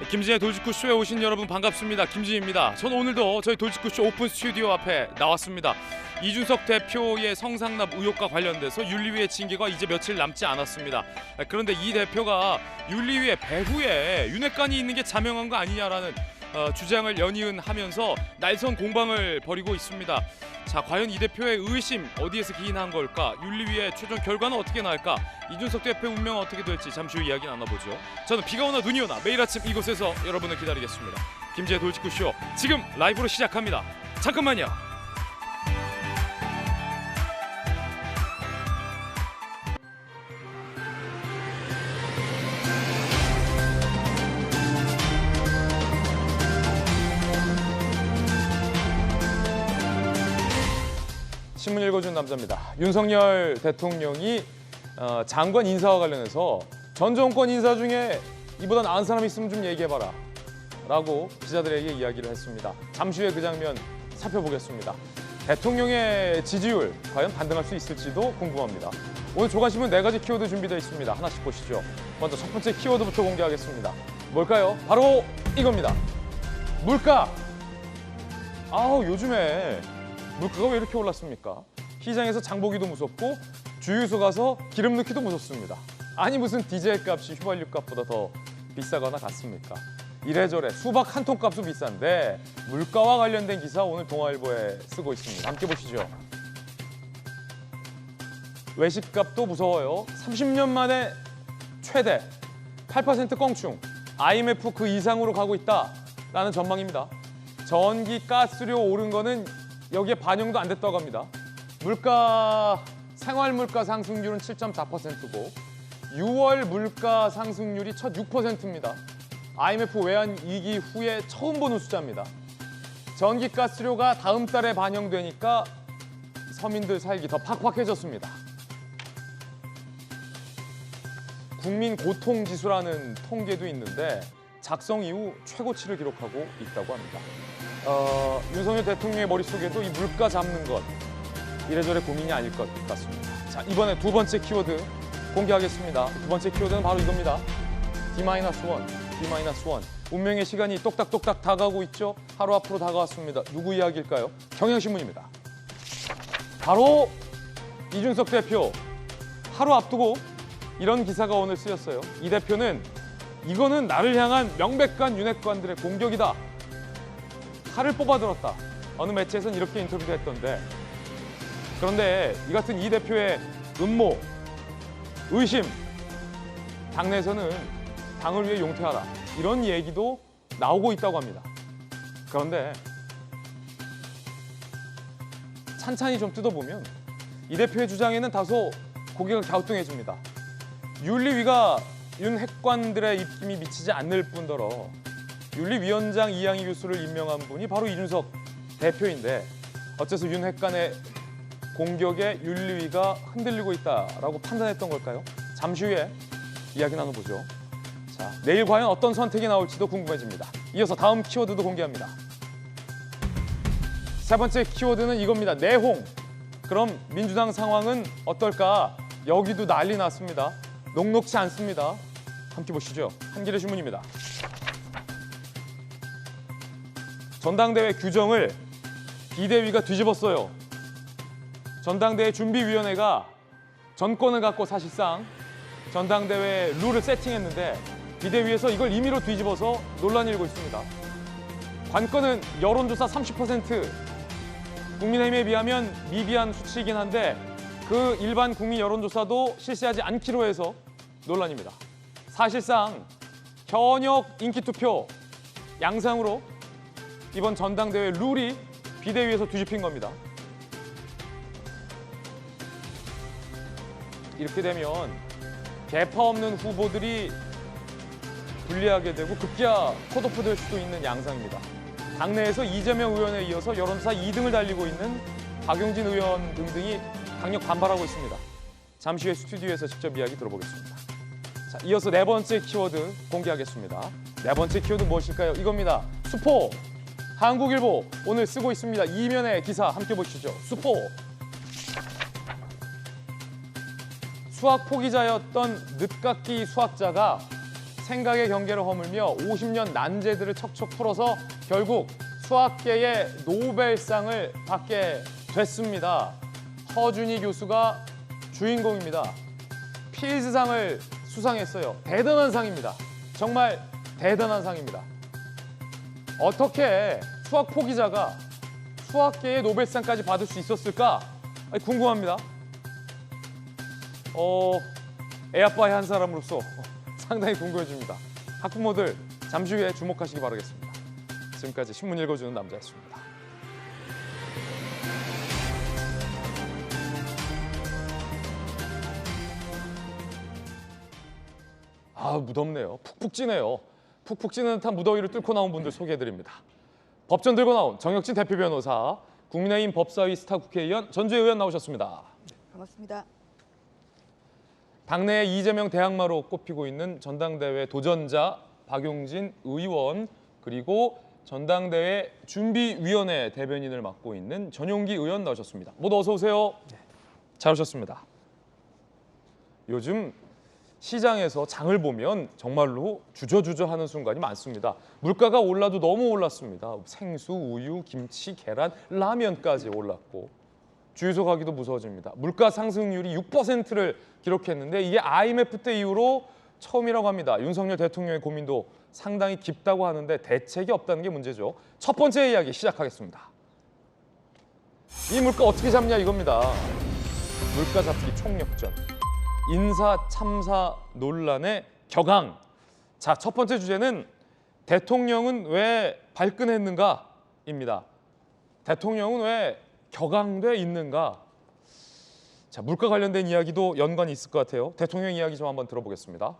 김진의 돌직구쇼에 오신 여러분 반갑습니다. 김진입니다. 저는 오늘도 저희 돌직구쇼 오픈 스튜디오 앞에 나왔습니다. 이준석 대표의 성상납 의혹과 관련돼서 윤리위의 징계가 이제 며칠 남지 않았습니다. 그런데 이 대표가 윤리위의 배후에 윤핵관이 있는 게 자명한 거 아니냐라는 주장을 연이은하면서 날선 공방을 벌이고 있습니다. 자, 과연 이 대표의 의심 어디에서 기인한 걸까? 윤리위의 최종 결과는 어떻게 나올까? 이준석 대표의 운명은 어떻게 될지 잠시 후 이야기 나눠보죠. 저는 비가 오나 눈이 오나 매일 아침 이곳에서 여러분을 기다리겠습니다. 김지의 돌직구쇼 지금 라이브로 시작합니다. 잠깐만요. 신문 읽어준 남자입니다. 윤석열 대통령이 장관 인사와 관련해서 전 정권 인사 중에 이보다 나은 사람이 있으면 좀 얘기해봐라 라고 기자들에게 이야기를 했습니다. 잠시 후에 그 장면 살펴보겠습니다. 대통령의 지지율 과연 반등할 수 있을지도 궁금합니다. 오늘 조간신문 4가지 키워드 준비되어 있습니다. 하나씩 보시죠. 먼저 첫 번째 키워드부터 공개하겠습니다. 뭘까요? 바로 이겁니다. 물가. 요즘에 물가가 왜 이렇게 올랐습니까? 시장에서 장 보기도 무섭고 주유소 가서 기름 넣기도 무섭습니다. 아니 무슨 디젤 값이 휘발유 값보다 더 비싸거나 같습니까? 이래저래 수박 한 통 값도 비싼데 물가와 관련된 기사 오늘 동아일보에 쓰고 있습니다. 함께 보시죠. 외식값도 무서워요. 30년 만에 최대 8% 껑충. IMF 그 이상으로 가고 있다라는 전망입니다. 전기, 가스료 오른 거는 여기에 반영도 안 됐다고 합니다. 물가, 생활물가 상승률은 7.4%고 6월 물가 상승률이 첫 6%입니다. IMF 외환 위기 후에 처음 보는 숫자입니다. 전기, 가스료가 다음 달에 반영되니까 서민들 살기 더 팍팍해졌습니다. 국민 고통지수라는 통계도 있는데 작성 이후 최고치를 기록하고 있다고 합니다. 윤석열 대통령의 머릿속에도 이 물가 잡는 것 이래저래 고민이 아닐 것 같습니다. 자, 이번에 두 번째 키워드 공개하겠습니다. 두 번째 키워드는 바로 이겁니다. D-1, D-1. 운명의 시간이 똑딱똑딱 다가오고 있죠. 하루 앞으로 다가왔습니다. 누구 이야기일까요? 경향신문입니다. 바로 이준석 대표. 하루 앞두고 이런 기사가 오늘 쓰였어요. 이 대표는 이거는 나를 향한 명백한 윤핵관들의 공격이다. 칼을 뽑아들었다. 어느 매체에서는 이렇게 인터뷰도 했던데, 그런데 이 같은 이 대표의 음모, 의심, 당내에서는 당을 위해 용퇴하라 이런 얘기도 나오고 있다고 합니다. 그런데 찬찬히 좀 뜯어보면 이 대표의 주장에는 다소 고개가 갸우뚱해집니다. 윤리위가 윤핵관들의 입김이 미치지 않을 뿐더러 윤리위원장 이양희 교수를 임명한 분이 바로 이준석 대표인데 어째서 윤핵관의 공격에 윤리위가 흔들리고 있다라고 판단했던 걸까요? 잠시 후에 이야기 나눠보죠. 자, 내일 과연 어떤 선택이 나올지도 궁금해집니다. 이어서 다음 키워드도 공개합니다. 세 번째 키워드는 이겁니다. 내홍. 그럼 민주당 상황은 어떨까? 여기도 난리 났습니다. 녹록지 않습니다. 함께 보시죠. 한겨레 신문입니다. 전당대회 규정을 비대위가 뒤집었어요. 전당대회 준비위원회가 전권을 갖고 사실상 전당대회 룰을 세팅했는데 비대위에서 이걸 임의로 뒤집어서 논란이 일고 있습니다. 관건은 여론조사 30%, 국민의힘에 비하면 미비한 수치이긴 한데 그 일반 국민 여론조사도 실시하지 않기로 해서 논란입니다. 사실상 현역 인기투표 양상으로 이번 전당대회 룰이 비대위에서 뒤집힌 겁니다. 이렇게 되면 개파 없는 후보들이 불리하게 되고 급기야 컷오프될 수도 있는 양상입니다. 당내에서 이재명 의원에 이어서 여론조사 2등을 달리고 있는 박용진 의원 등등이 강력 반발하고 있습니다. 잠시 후에 스튜디오에서 직접 이야기 들어보겠습니다. 자, 이어서 네 번째 키워드 공개하겠습니다. 네 번째 키워드 무엇일까요? 이겁니다. 수포. 한국일보 오늘 쓰고 있습니다. 이면의 기사 함께 보시죠. 수포. 수학 포기자였던 늦깎이 수학자가 생각의 경계를 허물며 50년 난제들을 척척 풀어서 결국 수학계의 노벨상을 받게 됐습니다. 허준희 교수가 주인공입니다. 필즈상을 수상했어요. 대단한 상입니다. 정말 대단한 상입니다. 어떻게 수학 포기자가 수학계의 노벨상까지 받을 수 있었을까? 궁금합니다. 애아빠의 한 사람으로서 상당히 궁금해집니다. 학부모들 잠시 후에 주목하시기 바라겠습니다. 지금까지 신문 읽어주는 남자였습니다. 무덥네요. 푹푹 찌네요. 푹푹 찌는 듯한 무더위를 뚫고 나온 분들 소개해드립니다. 법전 들고 나온 정혁진 대표 변호사, 국민의힘 법사위 스타 국회의원 전주혜 의원 나오셨습니다. 반갑습니다. 당내 이재명 대항마로 꼽히고 있는 전당대회 도전자 박용진 의원, 그리고 전당대회 준비위원회 대변인을 맡고 있는 전용기 의원 나오셨습니다. 모두 어서 오세요. 잘 오셨습니다. 요즘 시장에서 장을 보면 정말로 주저주저하는 순간이 많습니다. 물가가 올라도 너무 올랐습니다. 생수, 우유, 김치, 계란, 라면까지 올랐고 주유소 가기도 무서워집니다. 물가 상승률이 6%를 기록했는데 이게 IMF 때 이후로 처음이라고 합니다. 윤석열 대통령의 고민도 상당히 깊다고 하는데 대책이 없다는 게 문제죠. 첫 번째 이야기 시작하겠습니다. 이 물가 어떻게 잡냐 이겁니다. 물가 잡기 총력전. 인사 참사 논란의 격앙. 자, 첫 번째 주제는 대통령은 왜 발끈했는가입니다. 대통령은 왜 격앙돼 있는가? 자, 물가 관련된 이야기도 연관이 있을 것 같아요. 대통령 이야기 좀 한번 들어보겠습니다.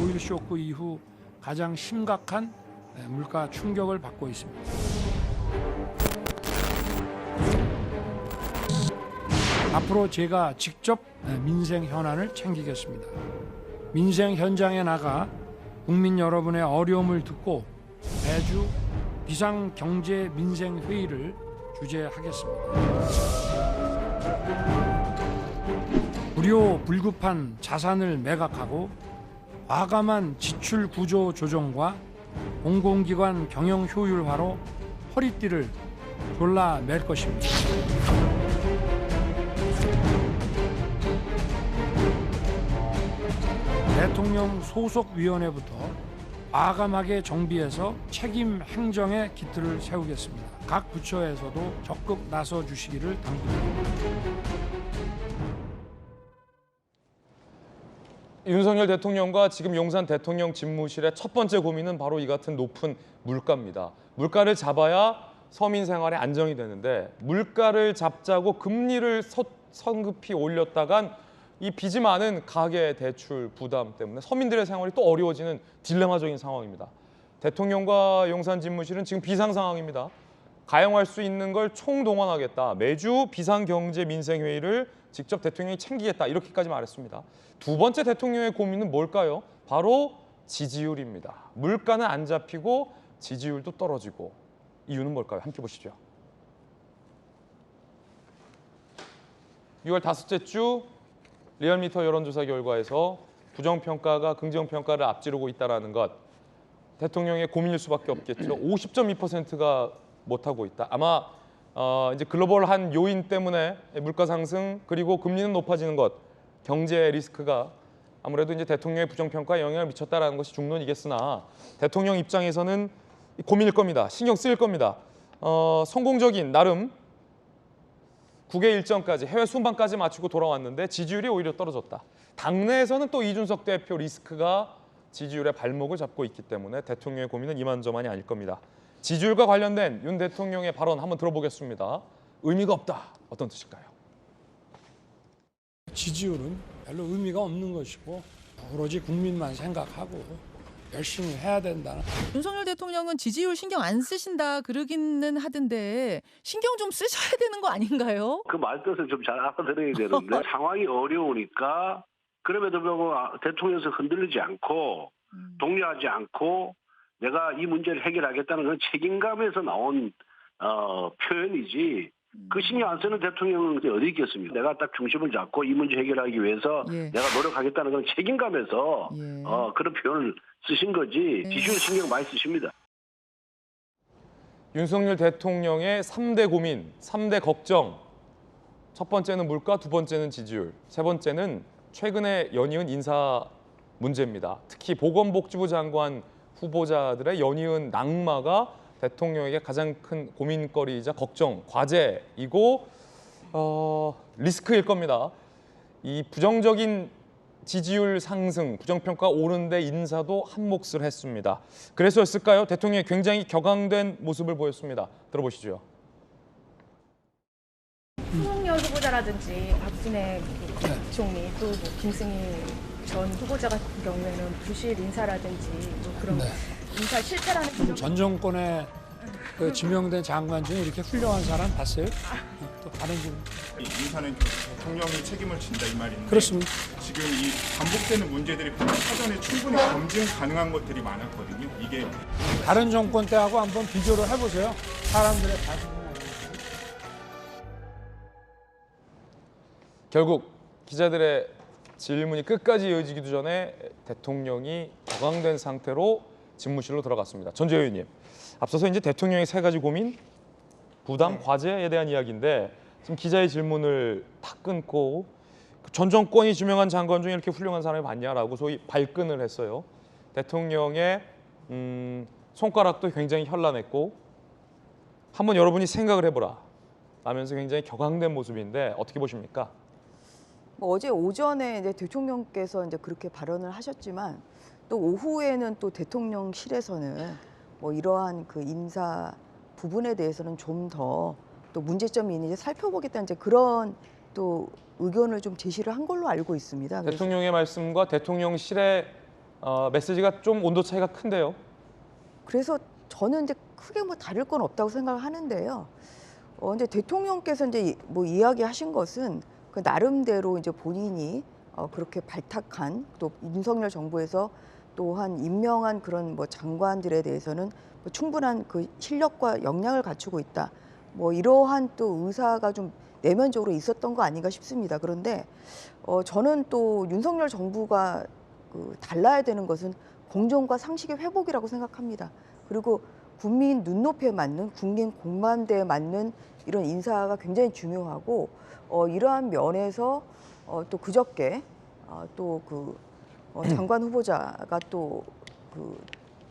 오일 쇼크 이후 가장 심각한 물가 충격을 받고 있습니다. 앞으로 제가 직접 민생 현안을 챙기겠습니다. 민생 현장에 나가 국민 여러분의 어려움을 듣고 매주 비상경제민생회의를 주재하겠습니다. 불효불급한 자산을 매각하고 과감한 지출 구조 조정과 공공기관 경영 효율화로 허리띠를 졸라맬 것입니다. 대통령 소속위원회부터 과감하게 정비해서 책임 행정의 기틀을 세우겠습니다. 각 부처에서도 적극 나서 주시기를 당부드립니다. 윤석열 대통령과 지금 용산 대통령 집무실의 첫 번째 고민은 바로 이 같은 높은 물가입니다. 물가를 잡아야 서민 생활에 안정이 되는데 물가를 잡자고 금리를 성급히 올렸다간 이 빚이 많은 가계 대출 부담 때문에 서민들의 생활이 또 어려워지는 딜레마적인 상황입니다. 대통령과 용산 집무실은 지금 비상 상황입니다. 가용할 수 있는 걸 총동원하겠다. 매주 비상경제민생회의를 직접 대통령이 챙기겠다. 이렇게까지 말했습니다. 두 번째 대통령의 고민은 뭘까요? 바로 지지율입니다. 물가는 안 잡히고 지지율도 떨어지고. 이유는 뭘까요? 함께 보시죠. 6월 다섯째 주 리얼미터 여론조사 결과에서 부정평가가 긍정평가를 앞지르고 있다는 것. 대통령의 고민일 수밖에 없겠죠. 50.2%가 못하고 있다. 아마 이제 글로벌한 요인 때문에 물가 상승 그리고 금리는 높아지는 것, 경제 리스크가 아무래도 이제 대통령의 부정평가에 영향을 미쳤다라는 것이 중론이겠으나 대통령 입장에서는 고민일 겁니다. 신경 쓰일 겁니다. 성공적인 나름 국외 일정까지 해외 순방까지 마치고 돌아왔는데 지지율이 오히려 떨어졌다. 당내에서는 또 이준석 대표 리스크가 지지율의 발목을 잡고 있기 때문에 대통령의 고민은 이만저만이 아닐 겁니다. 지지율과 관련된 윤 대통령의 발언 한번 들어보겠습니다. 의미가 없다. 어떤 뜻일까요? 지지율은 별로 의미가 없는 것이고 오로지 국민만 생각하고 열심히 해야 된다. 윤석열 대통령은 지지율 신경 안 쓰신다 그러기는 하던데 신경 좀 쓰셔야 되는 거 아닌가요? 그 말뜻을 좀 잘 알아들어야 되는데 상황이 어려우니까 그럼에도 불구하고 대통령에서 흔들리지 않고 동요하지 않고 내가 이 문제를 해결하겠다는 그런 책임감에서 나온 표현이지 그 신경 안 쓰는 대통령이 어디 있겠습니까? 내가 딱 중심을 잡고 이 문제 해결하기 위해서 예. 내가 노력하겠다는 그런 책임감에서 예. 그런 표현을 쓰신 거지 예. 지지율 신경 많이 쓰십니다. 윤석열 대통령의 3대 고민, 3대 걱정. 첫 번째는 물가, 두 번째는 지지율, 세 번째는 최근에 연이은 인사 문제입니다. 특히 보건복지부 장관 후보자들의 연이은 낙마가 대통령에게 가장 큰 고민거리이자 걱정, 과제이고 리스크일 겁니다. 이 부정적인 지지율 상승, 부정평가 오른데 인사도 한 몫을 했습니다. 그래서였을까요? 대통령이 굉장히 격앙된 모습을 보였습니다. 들어보시죠. 윤석열 후보자라든지 박진애 총리 또 뭐 김승희 전 후보자 같은 경우에는 부실 인사라든지 뭐 그런 네. 인사 실패라는 지적 전 정권에 그 지명된 장관 중에 이렇게 훌륭한 사람 봤어요? 또 다른 질문. 이 인사는 대통령이 책임을 진다 이 말인데 그렇습니다. 지금 이 반복되는 문제들이 보면 사전에 충분히 검증 가능한 것들이 많았거든요. 이게 다른 정권 때하고 한번 비교를 해보세요. 사람들의 반응을. 결국 기자들의 질문이 끝까지 이어지기도 전에 대통령이 격앙된 상태로 집무실로 들어갔습니다. 전재 의원님, 앞서서 이제 대통령의 세 가지 고민, 부담, 과제에 대한 이야기인데 지금 기자의 질문을 탁 끊고 전 정권이 지명한 장관 중에 이렇게 훌륭한 사람이 많냐라고 소위 발끈을 했어요. 대통령의 손가락도 굉장히 현란했고 한번 여러분이 생각을 해보라 라면서 굉장히 격앙된 모습인데 어떻게 보십니까? 뭐 어제 오전에 이제 대통령께서 이제 그렇게 발언을 하셨지만 또 오후에는 또 대통령실에서는 뭐 이러한 그 인사 부분에 대해서는 좀 더 또 문제점이 있는지 살펴보겠다는 이제 그런 또 의견을 좀 제시를 한 걸로 알고 있습니다. 그래서 대통령의 말씀과 대통령실의 메시지가 좀 온도 차이가 큰데요. 그래서 저는 이제 크게 뭐 다를 건 없다고 생각을 하는데요. 이제 대통령께서 이제 뭐 이야기하신 것은 그 나름대로 이제 본인이 그렇게 발탁한 또 윤석열 정부에서 또한 임명한 그런 뭐 장관들에 대해서는 뭐 충분한 그 실력과 역량을 갖추고 있다. 뭐 이러한 또 의사가 좀 내면적으로 있었던 거 아닌가 싶습니다. 그런데 저는 또 윤석열 정부가 그 달라야 되는 것은 공정과 상식의 회복이라고 생각합니다. 그리고 국민 눈높이에 맞는 국민 공감대에 맞는 이런 인사가 굉장히 중요하고 이러한 면에서 또 그저께 또 그 장관 후보자가 또 그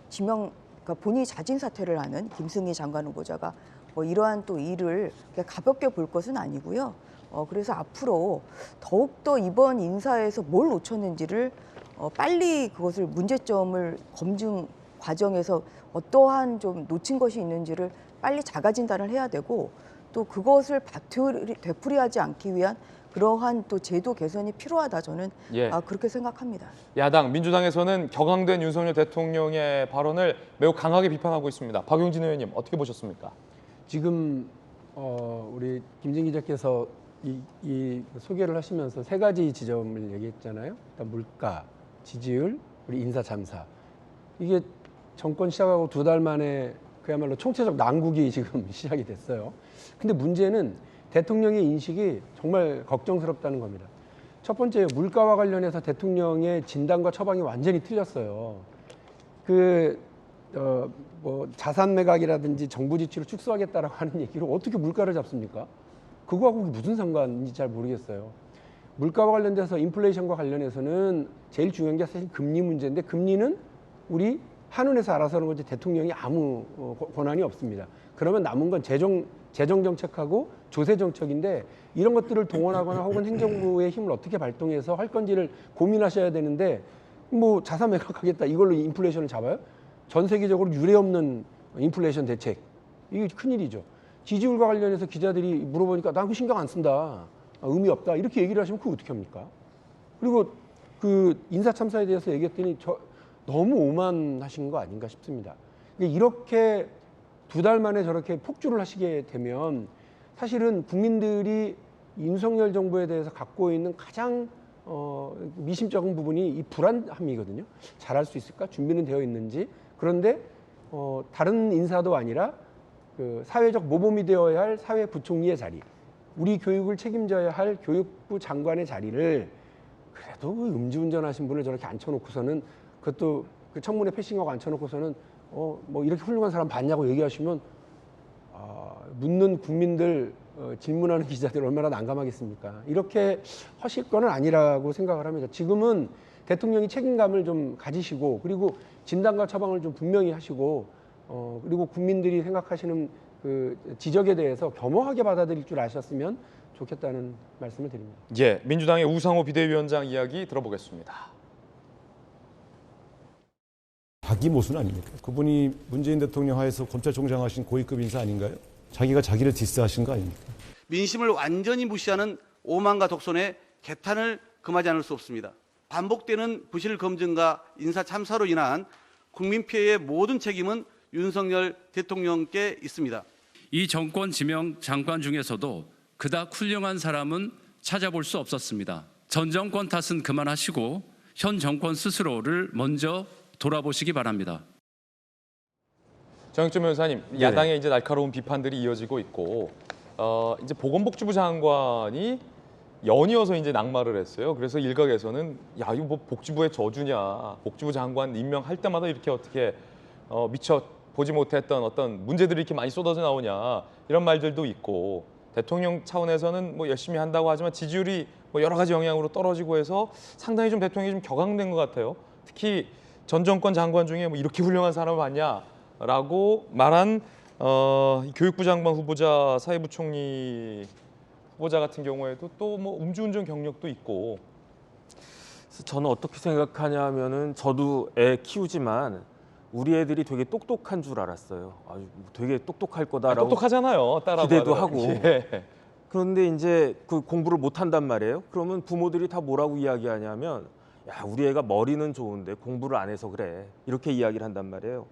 지명 그러니까 본인이 자진 사퇴를 하는 김승희 장관 후보자가 뭐 이러한 또 일을 그냥 가볍게 볼 것은 아니고요. 그래서 앞으로 더욱더 이번 인사에서 뭘 놓쳤는지를 빨리 그것을 문제점을 검증 과정에서 어떠한 좀 놓친 것이 있는지를 빨리 자가 진단을 해야 되고 또 그것을 되풀이하지 않기 위한 그러한 또 제도 개선이 필요하다 저는 예. 그렇게 생각합니다. 야당 민주당에서는 격앙된 윤석열 대통령의 발언을 매우 강하게 비판하고 있습니다. 박용진 의원님 어떻게 보셨습니까? 지금 우리 김진 기자께서 이 소개를 하시면서 세 가지 지점을 얘기했잖아요. 일단 물가, 지지율, 우리 인사 참사. 이게 정권 시작하고 2달 만에 그야말로 총체적 난국이 지금 시작이 됐어요. 근데 문제는 대통령의 인식이 정말 걱정스럽다는 겁니다. 첫 번째, 물가와 관련해서 대통령의 진단과 처방이 완전히 틀렸어요. 뭐 자산 매각이라든지 정부 지출을 축소하겠다라고 하는 얘기로 어떻게 물가를 잡습니까? 그거하고 무슨 상관인지 잘 모르겠어요. 물가와 관련돼서 인플레이션과 관련해서는 제일 중요한 게 사실 금리 문제인데 금리는 우리 한은에서 알아서 하는 거지 대통령이 아무 권한이 없습니다. 그러면 남은 건 재정 정책하고 조세 정책인데 이런 것들을 동원하거나 혹은 행정부의 힘을 어떻게 발동해서 할 건지를 고민하셔야 되는데 뭐 자산 매각하겠다 이걸로 인플레이션을 잡아요? 전 세계적으로 유례 없는 인플레이션 대책. 이게 큰일이죠. 지지율과 관련해서 기자들이 물어보니까 난 그 신경 안 쓴다. 의미 없다. 이렇게 얘기를 하시면 그거 어떻게 합니까? 그리고 그 인사 참사에 대해서 얘기했더니 너무 오만하신 거 아닌가 싶습니다. 이렇게 2달 만에 저렇게 폭주를 하시게 되면 사실은 국민들이 윤석열 정부에 대해서 갖고 있는 가장 미심쩍은 부분이 이 불안함이거든요. 잘할 수 있을까? 준비는 되어 있는지. 그런데 다른 인사도 아니라 그 사회적 모범이 되어야 할 사회부총리의 자리, 우리 교육을 책임져야 할 교육부 장관의 자리를 그래도 그 음주운전하신 분을 저렇게 앉혀놓고서는 그것도 그 청문회 패싱하고 앉혀놓고서는 뭐 이렇게 훌륭한 사람 봤냐고 얘기하시면 묻는 국민들 질문하는 기자들 얼마나 난감하겠습니까? 이렇게 하실 거는 아니라고 생각을 합니다. 지금은 대통령이 책임감을 좀 가지시고 그리고 진단과 처방을 좀 분명히 하시고 그리고 국민들이 생각하시는 그 지적에 대해서 겸허하게 받아들일 줄 아셨으면 좋겠다는 말씀을 드립니다. 예, 민주당의 우상호 비대위원장 이야기 들어보겠습니다. 자기 모순 아닙니까? 그분이 문재인 대통령 하에서 검찰총장 하신 고위급 인사 아닌가요? 자기가 자기를 디스하신 거 아닙니까? 민심을 완전히 무시하는 오만과 독선의 개탄을 금하지 않을 수 없습니다. 반복되는 부실 검증과 인사 참사로 인한 국민 피해의 모든 책임은 윤석열 대통령께 있습니다. 이 정권 지명 장관 중에서도 그닥 훌륭한 사람은 찾아볼 수 없었습니다. 전 정권 탓은 그만하시고 현 정권 스스로를 먼저 돌아보시기 바랍니다. 정영점 변호사님, 야당의 이제 날카로운 비판들이 이어지고 있고 이제 보건복지부 장관이 연이어서 이제 낙마를 했어요. 그래서 일각에서는 야 이거 뭐 복지부의 저주냐, 복지부 장관 임명할 때마다 이렇게 어떻게 미처 보지 못했던 어떤 문제들이 이렇게 많이 쏟아져 나오냐 이런 말들도 있고 대통령 차원에서는 뭐 열심히 한다고 하지만 지지율이 뭐 여러 가지 영향으로 떨어지고 해서 상당히 좀 대통령이 좀 격앙된 것 같아요. 특히 전 정권 장관 중에 뭐 이렇게 훌륭한 사람을 봤냐라고 말한 교육부 장관 후보자, 사회부총리 후보자 같은 경우에도 또 뭐 음주운전 경력도 있고. 그래서 저는 어떻게 생각하냐면은 저도 애 키우지만 우리 애들이 되게 똑똑한 줄 알았어요. 아주 되게 똑똑할 거다라고. 똑똑하잖아요. 따라고 기대도 하더라고요. 하고. 예. 그런데 이제 그 공부를 못 한단 말이에요. 그러면 부모들이 다 뭐라고 이야기하냐면 야, 우리 애가 머리는 좋은데 공부를 안 해서 그래. 이렇게 이야기를 한단 말이에요.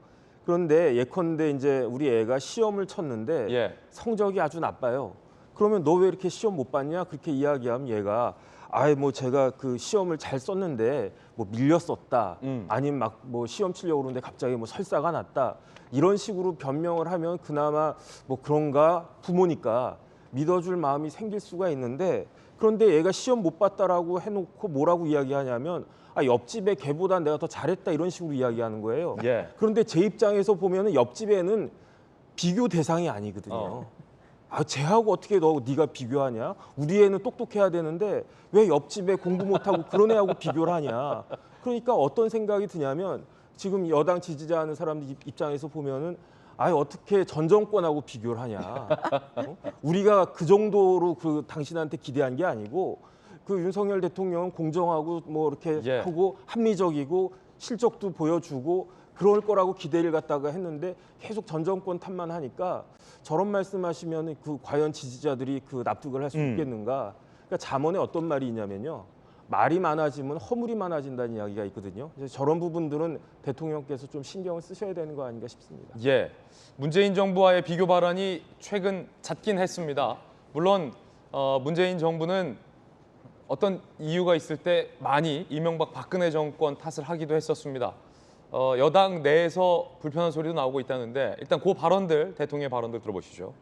그런데 예컨대 이제 우리 애가 시험을 쳤는데 예. 성적이 아주 나빠요. 그러면 너 왜 이렇게 시험 못 봤냐? 그렇게 이야기하면 얘가 아이 뭐 제가 그 시험을 잘 썼는데 뭐 밀렸었다. 아니면 막 뭐 시험 치려고 그러는데 갑자기 뭐 설사가 났다. 이런 식으로 변명을 하면 그나마 뭐 그런가 부모니까 믿어줄 마음이 생길 수가 있는데 그런데 얘가 시험 못 봤다라고 해놓고 뭐라고 이야기하냐면 아 옆집에 걔보다 내가 더 잘했다 이런 식으로 이야기하는 거예요. 예. 그런데 제 입장에서 보면은 옆집 애는 비교 대상이 아니거든요. 아, 쟤하고 어떻게 네가 비교하냐? 우리 애는 똑똑해야 되는데 왜 옆집에 공부 못하고 그런 애하고 비교를 하냐? 그러니까 어떤 생각이 드냐면 지금 여당 지지자하는 사람들 입장에서 보면은 아, 어떻게 전 정권하고 비교를 하냐? 우리가 그 정도로 그 당신한테 기대한 게 아니고 그 윤석열 대통령은 공정하고 뭐 이렇게 하고 합리적이고 실적도 보여주고 그럴 거라고 기대를 갖다가 했는데 계속 전 정권 탓만 하니까 저런 말씀하시면 그 과연 지지자들이 그 납득을 할 수 있겠는가? 그러니까 잠언에 어떤 말이 있냐면요. 말이 많아지면 허물이 많아진다는 이야기가 있거든요. 그래서 저런 부분들은 대통령께서 좀 신경을 쓰셔야 되는 거 아닌가 싶습니다. 예, 문재인 정부와의 비교 발언이 최근 잦긴 했습니다. 물론 문재인 정부는 어떤 이유가 있을 때 많이 이명박 박근혜 정권 탓을 하기도 했었습니다. 여당 내에서 불편한 소리도 나오고 있다는데 일단 그 발언들, 대통령의 발언들 들어보시죠.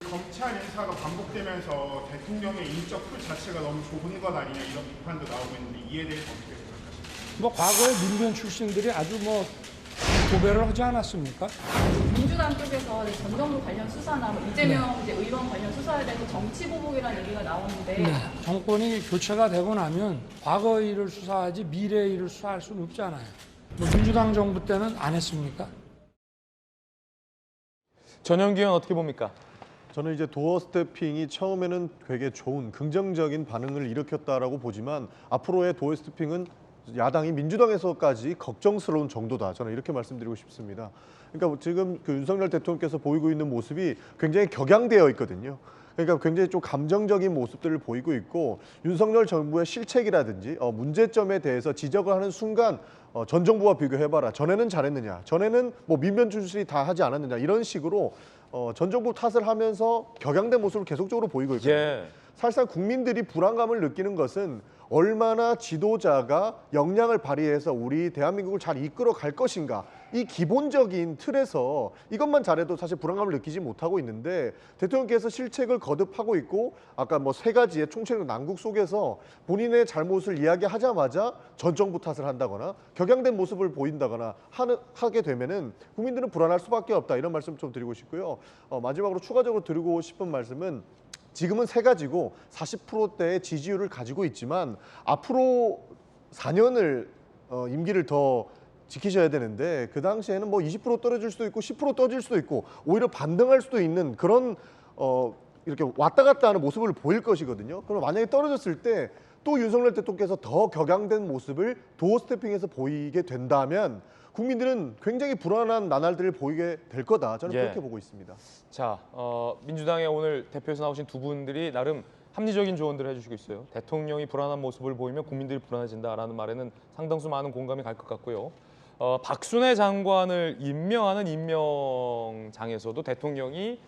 검찰 인사가 반복되면서 대통령의 인적 풀 자체가 너무 좁은 것 아니냐 이런 비판도 나오고 있는데 이에 대해서 어떻게 생각하십니까? 뭐 과거에 민변 출신들이 아주 뭐 고배를 하지 않았습니까? 민주당 쪽에서 전 정부 관련 수사나 뭐 이재명 이제 의원 관련 수사에 대해서 정치 보복이라는 얘기가 나오는데 정권이 교체가 되고 나면 과거 일을 수사하지 미래 일을 수사할 수는 없잖아요. 뭐 민주당 정부 때는 안 했습니까? 전영기 의원 어떻게 봅니까? 저는 이제 도어 스태핑이 처음에는 되게 좋은 긍정적인 반응을 일으켰다라고 보지만 앞으로의 도어 스태핑은 야당이 민주당에서까지 걱정스러운 정도다. 저는 이렇게 말씀드리고 싶습니다. 그러니까 지금 그 윤석열 대통령께서 보이고 있는 모습이 굉장히 격양되어 있거든요. 그러니까 굉장히 좀 감정적인 모습들을 보이고 있고 윤석열 정부의 실책이라든지 문제점에 대해서 지적을 하는 순간 전 정부와 비교해봐라. 전에는 잘했느냐. 전에는 뭐 민변 출신이 다 하지 않았느냐. 이런 식으로 전 정부 탓을 하면서 격양된 모습을 계속적으로 보이고 있거든요. 예. 사실상 국민들이 불안감을 느끼는 것은 얼마나 지도자가 역량을 발휘해서 우리 대한민국을 잘 이끌어 갈 것인가. 이 기본적인 틀에서 이것만 잘해도 사실 불안감을 느끼지 못하고 있는데 대통령께서 실책을 거듭하고 있고 아까 뭐 3가지의 총체적 난국 속에서 본인의 잘못을 이야기하자마자 전 정부 탓을 한다거나 격양된 모습을 보인다거나 하게 되면은 국민들은 불안할 수밖에 없다 이런 말씀 좀 드리고 싶고요. 마지막으로 추가적으로 드리고 싶은 말씀은 지금은 3가지고 40%대의 지지율을 가지고 있지만 앞으로 4년을 임기를 더 지키셔야 되는데 그 당시에는 뭐 20% 떨어질 수도 있고 10% 떨어질 수도 있고 오히려 반등할 수도 있는 그런 이렇게 왔다 갔다 하는 모습을 보일 것이거든요. 그럼 만약에 떨어졌을 때 또 윤석열 대통령께서 더 격양된 모습을 도어 스태핑에서 보이게 된다면 국민들은 굉장히 불안한 나날들을 보이게 될 거다. 저는 그렇게 보고 있습니다. 자, 민주당의 오늘 대표에서 나오신 두 분들이 나름 합리적인 조언들을 해주시고 있어요. 대통령이 불안한 모습을 보이면 국민들이 불안해진다라는 말에는 상당수 많은 공감이 갈 것 같고요. 박순애 장관을 임명하는 임명장에서도 대통령이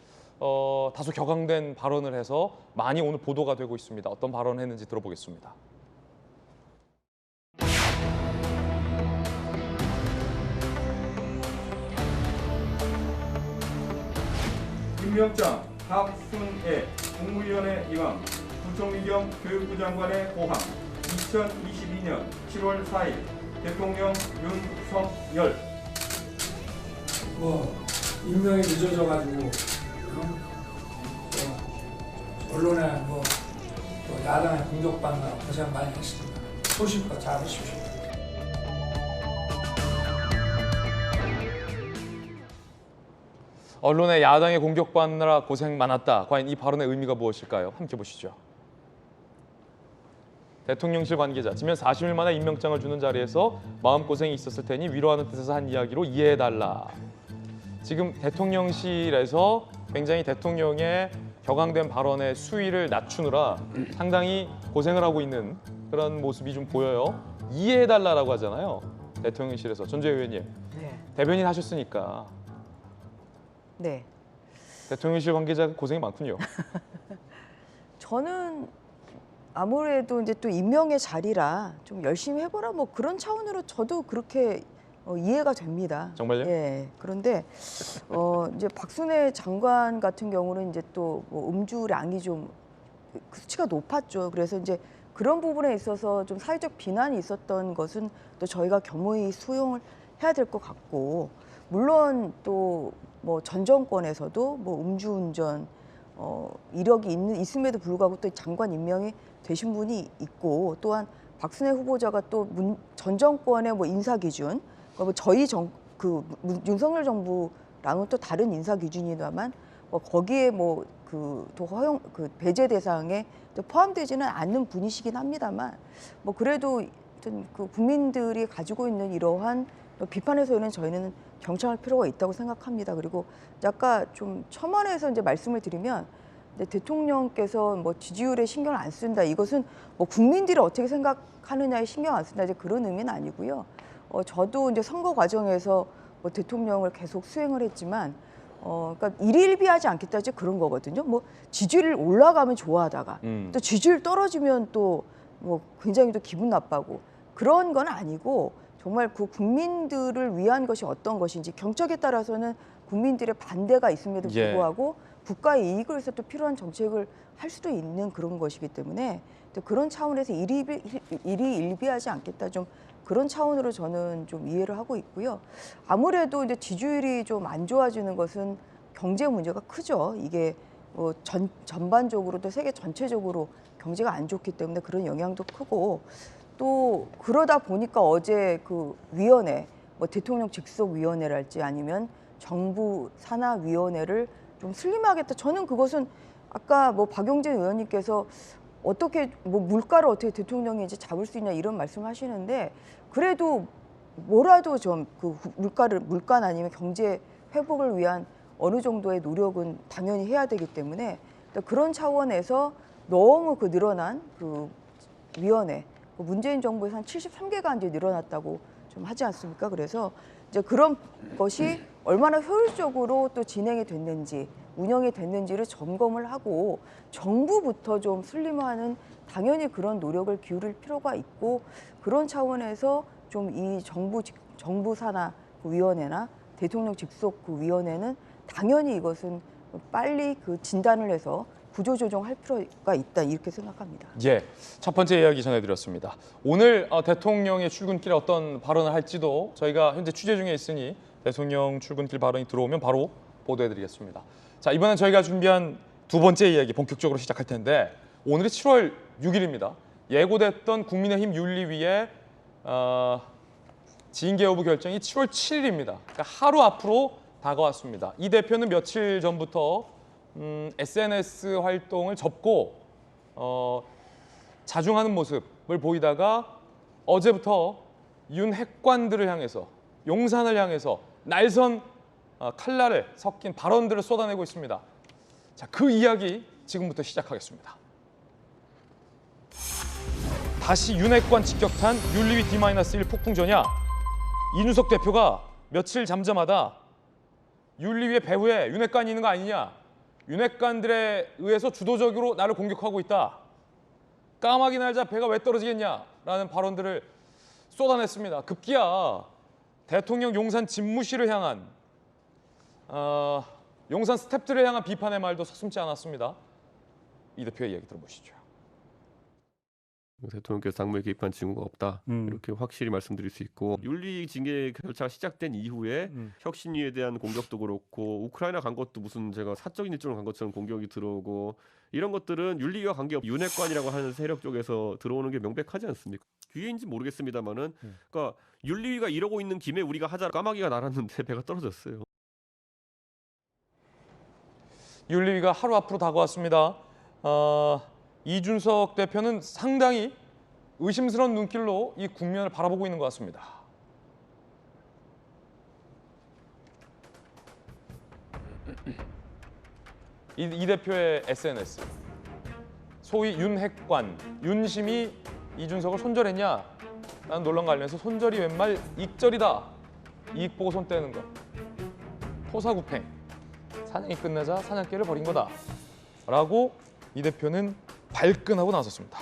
다소 격앙된 발언을 해서 많이 오늘 보도가 되고 있습니다. 어떤 발언을 했는지 들어보겠습니다. 임명장 박순애 국무위원회 이왕 부총리 겸 교육부 장관의 호함 2022년 7월 4일 대통령 윤석열. 뭐 임명이 늦어져가지고 언론에 뭐 또 야당의 공격받느라 고생 많이 했습니다. 소신껏 잘하십시오. 언론의 야당에 공격받느라 고생 많았다. 과연 이 발언의 의미가 무엇일까요? 함께 보시죠. 대통령실 관계자, 지면 40일 만에 임명장을 주는 자리에서 마음고생이 있었을 테니 위로하는 뜻에서 한 이야기로 이해해달라. 지금 대통령실에서 굉장히 대통령의 격앙된 발언의 수위를 낮추느라 상당히 고생을 하고 있는 그런 모습이 좀 보여요. 이해해달라라고 하잖아요. 대통령실에서. 전주혜 의원님, 대변인 하셨으니까 네. 대통령실 관계자가 고생이 많군요. 저는 아무래도 이제 또 임명의 자리라 좀 열심히 해보라 뭐 그런 차원으로 저도 그렇게 이해가 됩니다. 정말요? 예. 그런데 이제 박순애 장관 같은 경우는 이제 또 뭐 음주량이 좀 수치가 높았죠. 그래서 이제 그런 부분에 있어서 좀 사회적 비난이 있었던 것은 또 저희가 겸허히 수용을 해야 될 것 같고, 물론 또 뭐 전 정권에서도 뭐 음주운전 이력이 있음에도 불구하고 또 장관 임명이 되신 분이 있고, 또한 박순애 후보자가 또 전 정권의 뭐 인사 기준, 뭐 저희 윤석열 정부랑은 또 다른 인사 기준이다만 뭐 거기에 뭐 또 허용 배제 대상에 또 포함되지는 않는 분이시긴 합니다만, 뭐 그래도 그 국민들이 가지고 있는 이러한 비판에서는 저희는 경청할 필요가 있다고 생각합니다. 그리고 아까 좀 첨언해서 이제 말씀을 드리면, 대통령께서 뭐 지지율에 신경을 안 쓴다, 이것은 뭐 국민들이 어떻게 생각하느냐에 신경 안 쓴다, 이제 그런 의미는 아니고요. 저도 이제 선거 과정에서 뭐 대통령을 계속 수행을 했지만, 그러니까 일희일비하지 않겠다, 이제 그런 거거든요. 뭐 지지율 올라가면 좋아하다가 또 지지율 떨어지면 또 뭐 굉장히 또 기분 나빠고 그런 건 아니고, 정말 그 국민들을 위한 것이 어떤 것인지, 경책에 따라서는 국민들의 반대가 있음에도 불구하고 국가의 이익을 위해서 또 필요한 정책을 할 수도 있는 그런 것이기 때문에, 또 그런 차원에서 일희일비하지 않겠다, 좀 그런 차원으로 저는 좀 이해를 하고 있고요. 아무래도 이제 지지율이 좀 안 좋아지는 것은 경제 문제가 크죠. 이게 뭐 전반적으로 또 세계 전체적으로 경제가 안 좋기 때문에 그런 영향도 크고, 또 그러다 보니까 어제 그 위원회, 뭐 대통령 직속위원회랄지 아니면 정부 산하위원회를 좀 슬림하겠다. 저는 그것은 아까 뭐 박용진 의원님께서 어떻게 뭐 물가를 어떻게 대통령이 이제 잡을 수 있냐 이런 말씀하시는데, 그래도 뭐라도 좀 그 물가 아니면 경제 회복을 위한 어느 정도의 노력은 당연히 해야 되기 때문에, 그런 차원에서 너무 그 늘어난 그 위원회, 문재인 정부에서 한 73개가 이제 늘어났다고 좀 하지 않습니까? 그래서 이제 그런 것이 얼마나 효율적으로 또 진행이 됐는지, 운영이 됐는지를 점검을 하고 정부부터 좀 슬림화하는, 당연히 그런 노력을 기울일 필요가 있고, 그런 차원에서 좀 이 정부 산하 그 위원회나 대통령 직속 그 위원회는 당연히 이것은 빨리 그 진단을 해서 구조조정할 필요가 있다 이렇게 생각합니다. 예, 첫 번째 이야기 전해드렸습니다. 오늘 대통령의 출근길에 어떤 발언을 할지도 저희가 현재 취재 중에 있으니 대통령 출근길 발언이 들어오면 바로 보도해드리겠습니다. 자, 이번엔 저희가 준비한 두 번째 이야기 본격적으로 시작할 텐데 오늘이 7월 6일입니다. 예고됐던 국민의힘 윤리위의 징계 여부 결정이 7월 7일입니다. 그러니까 하루 앞으로 다가왔습니다. 이 대표는 며칠 전부터 SNS 활동을 접고 자중하는 모습을 보이다가 어제부터 윤 핵관들을 향해서 용산을 향해서 날선 칼날을 섞인 발언들을 쏟아내고 있습니다. 자, 그 이야기 지금부터 시작하겠습니다. 다시 윤 핵관 직격탄 윤리위 D-1 폭풍전야. 이준석 대표가 며칠 잠잠하다 윤리위의 배후에 윤 핵관이 있는 거 아니냐. 윤 핵관들에 의해서 주도적으로 나를 공격하고 있다. 까마귀 날자 배가 왜 떨어지겠냐라는 발언들을 쏟아냈습니다. 급기야 대통령 용산 집무실을 향한 용산 스태프들을 향한 비판의 말도 서슴지 않았습니다. 이 대표의 이야기 들어보시죠. 대통령께서 당무에 개입한 징후가 없다 이렇게 확실히 말씀드릴 수 있고 윤리 징계 절차가 시작된 이후에 혁신위에 대한 공격도 그렇고 우크라이나 간 것도 무슨 제가 사적인 일정을 간 것처럼 공격이 들어오고 이런 것들은 윤리위와 관계없이 윤핵관이라고 하는 세력 쪽에서 들어오는 게 명백하지 않습니까? 기회인지 모르겠습니다만은 그러니까 윤리위가 이러고 있는 김에 우리가 하자 까마귀가 날았는데 배가 떨어졌어요. 윤리위가 하루 앞으로 다가왔습니다. 이준석 대표는 상당히 의심스러운 눈길로 이 국면을 바라보고 있는 것 같습니다. 이 대표의 SNS. 소위 윤핵관, 윤심이 이준석을 손절했냐? 라는 논란과 관련해서 손절이 웬말 익절이다. 이익 보고 손 떼는 것. 토사구팽. 사냥이 끝나자 사냥개를 버린 거다. 라고 이 대표는 발끈하고 나섰습니다.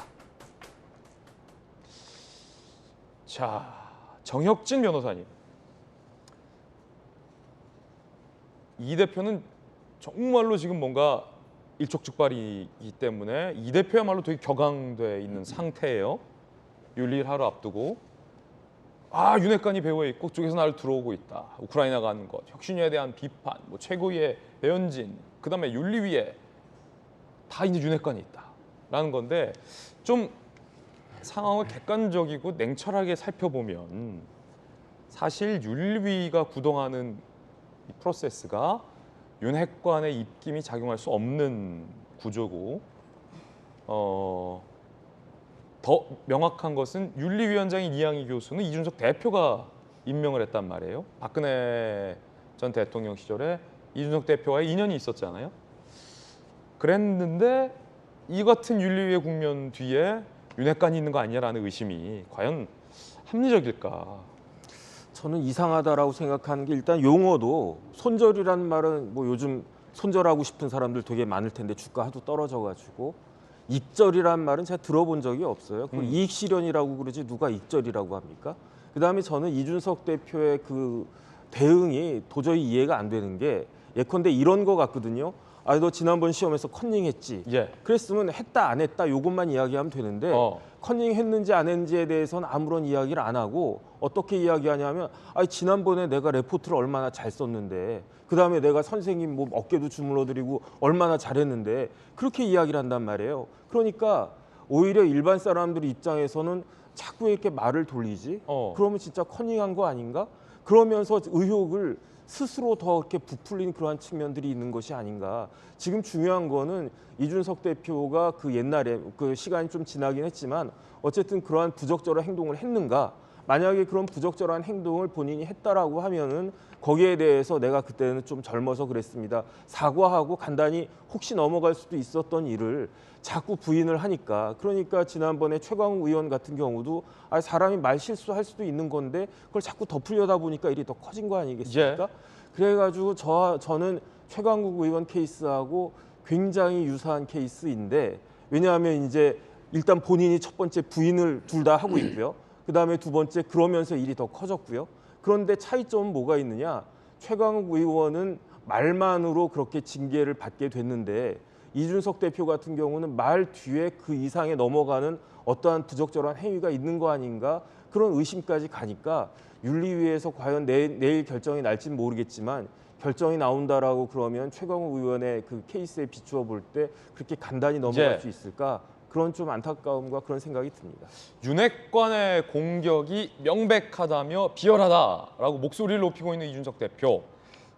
자, 정혁진 변호사님. 이 대표는 정말로 지금 뭔가 일촉즉발이기 때문에 이 대표야말로 되게 격앙돼 있는 상태예요. 윤리를 하루 앞두고 윤핵관이 배후에 있고 그쪽에서 나를 들어오고 있다. 우크라이나 가는 것, 혁신위에 대한 비판, 뭐 최고위의 배현진, 그다음에 윤리위에 다 이제 윤핵관이 있다라는 건데 좀 상황을 객관적이고 냉철하게 살펴보면 사실 윤리위가 구동하는 이 프로세스가 윤핵관의 입김이 작용할 수 없는 구조고 더 명확한 것은 윤리위원장인 이양희 교수는 이준석 대표가 임명을 했단 말이에요. 박근혜 전 대통령 시절에 이준석 대표와의 인연이 있었잖아요. 그랬는데 이 같은 윤리위의 국면 뒤에 윤핵관이 있는 거 아니냐라는 의심이 과연 합리적일까? 저는 이상하다라고 생각하는 게 일단 용어도 손절이라는 말은 뭐 요즘 손절하고 싶은 사람들 되게 많을 텐데 주가 하도 떨어져가지고 익절이란 말은 제가 들어본 적이 없어요. 그 이익 실현이라고 그러지 누가 익절이라고 합니까? 그다음에 저는 이준석 대표의 그 대응이 도저히 이해가 안 되는 게 예컨대 이런 거 같거든요. 너 지난번 시험에서 컨닝했지. 예. 그랬으면 했다 안 했다 요것만 이야기하면 되는데 컨닝했는지 안 했는지에 대해서는 아무런 이야기를 안 하고 어떻게 이야기하냐면 지난번에 내가 레포트를 얼마나 잘 썼는데 그다음에 내가 선생님 뭐 어깨도 주물러드리고 얼마나 잘했는데 그렇게 이야기를 한단 말이에요. 그러니까 오히려 일반 사람들 입장에서는 자꾸 이렇게 말을 돌리지. 그러면 진짜 컨닝한 거 아닌가? 그러면서 의혹을 스스로 더 이렇게 부풀린 그러한 측면들이 있는 것이 아닌가. 지금 중요한 거는 이준석 대표가 그 옛날에 그 시간이 좀 지나긴 했지만 어쨌든 그러한 부적절한 행동을 했는가. 만약에 그런 부적절한 행동을 본인이 했다라고 하면은 거기에 대해서 내가 그때는 좀 젊어서 그랬습니다. 사과하고 간단히 혹시 넘어갈 수도 있었던 일을 자꾸 부인을 하니까 그러니까 지난번에 최광욱 의원 같은 경우도 사람이 말 실수할 수도 있는 건데 그걸 자꾸 덮으려다 보니까 일이 더 커진 거 아니겠습니까? 예. 그래가지고 저는 최광욱 의원 케이스하고 굉장히 유사한 케이스인데 왜냐하면 이제 일단 본인이 첫 번째 부인을 둘 다 하고 있고요. 그다음에 두 번째 그러면서 일이 더 커졌고요. 그런데 차이점은 뭐가 있느냐? 최강욱 의원은 말만으로 그렇게 징계를 받게 됐는데 이준석 대표 같은 경우는 말 뒤에 그 이상에 넘어가는 어떠한 부적절한 행위가 있는 거 아닌가 그런 의심까지 가니까 윤리위에서 과연 내일 결정이 날지는 모르겠지만 결정이 나온다라고 그러면 최강욱 의원의 그 케이스에 비추어 볼 때 그렇게 간단히 넘어갈 수 있을까? 그런 좀 안타까움과 그런 생각이 듭니다. 윤핵관의 공격이 명백하다며 비열하다라고 목소리를 높이고 있는 이준석 대표.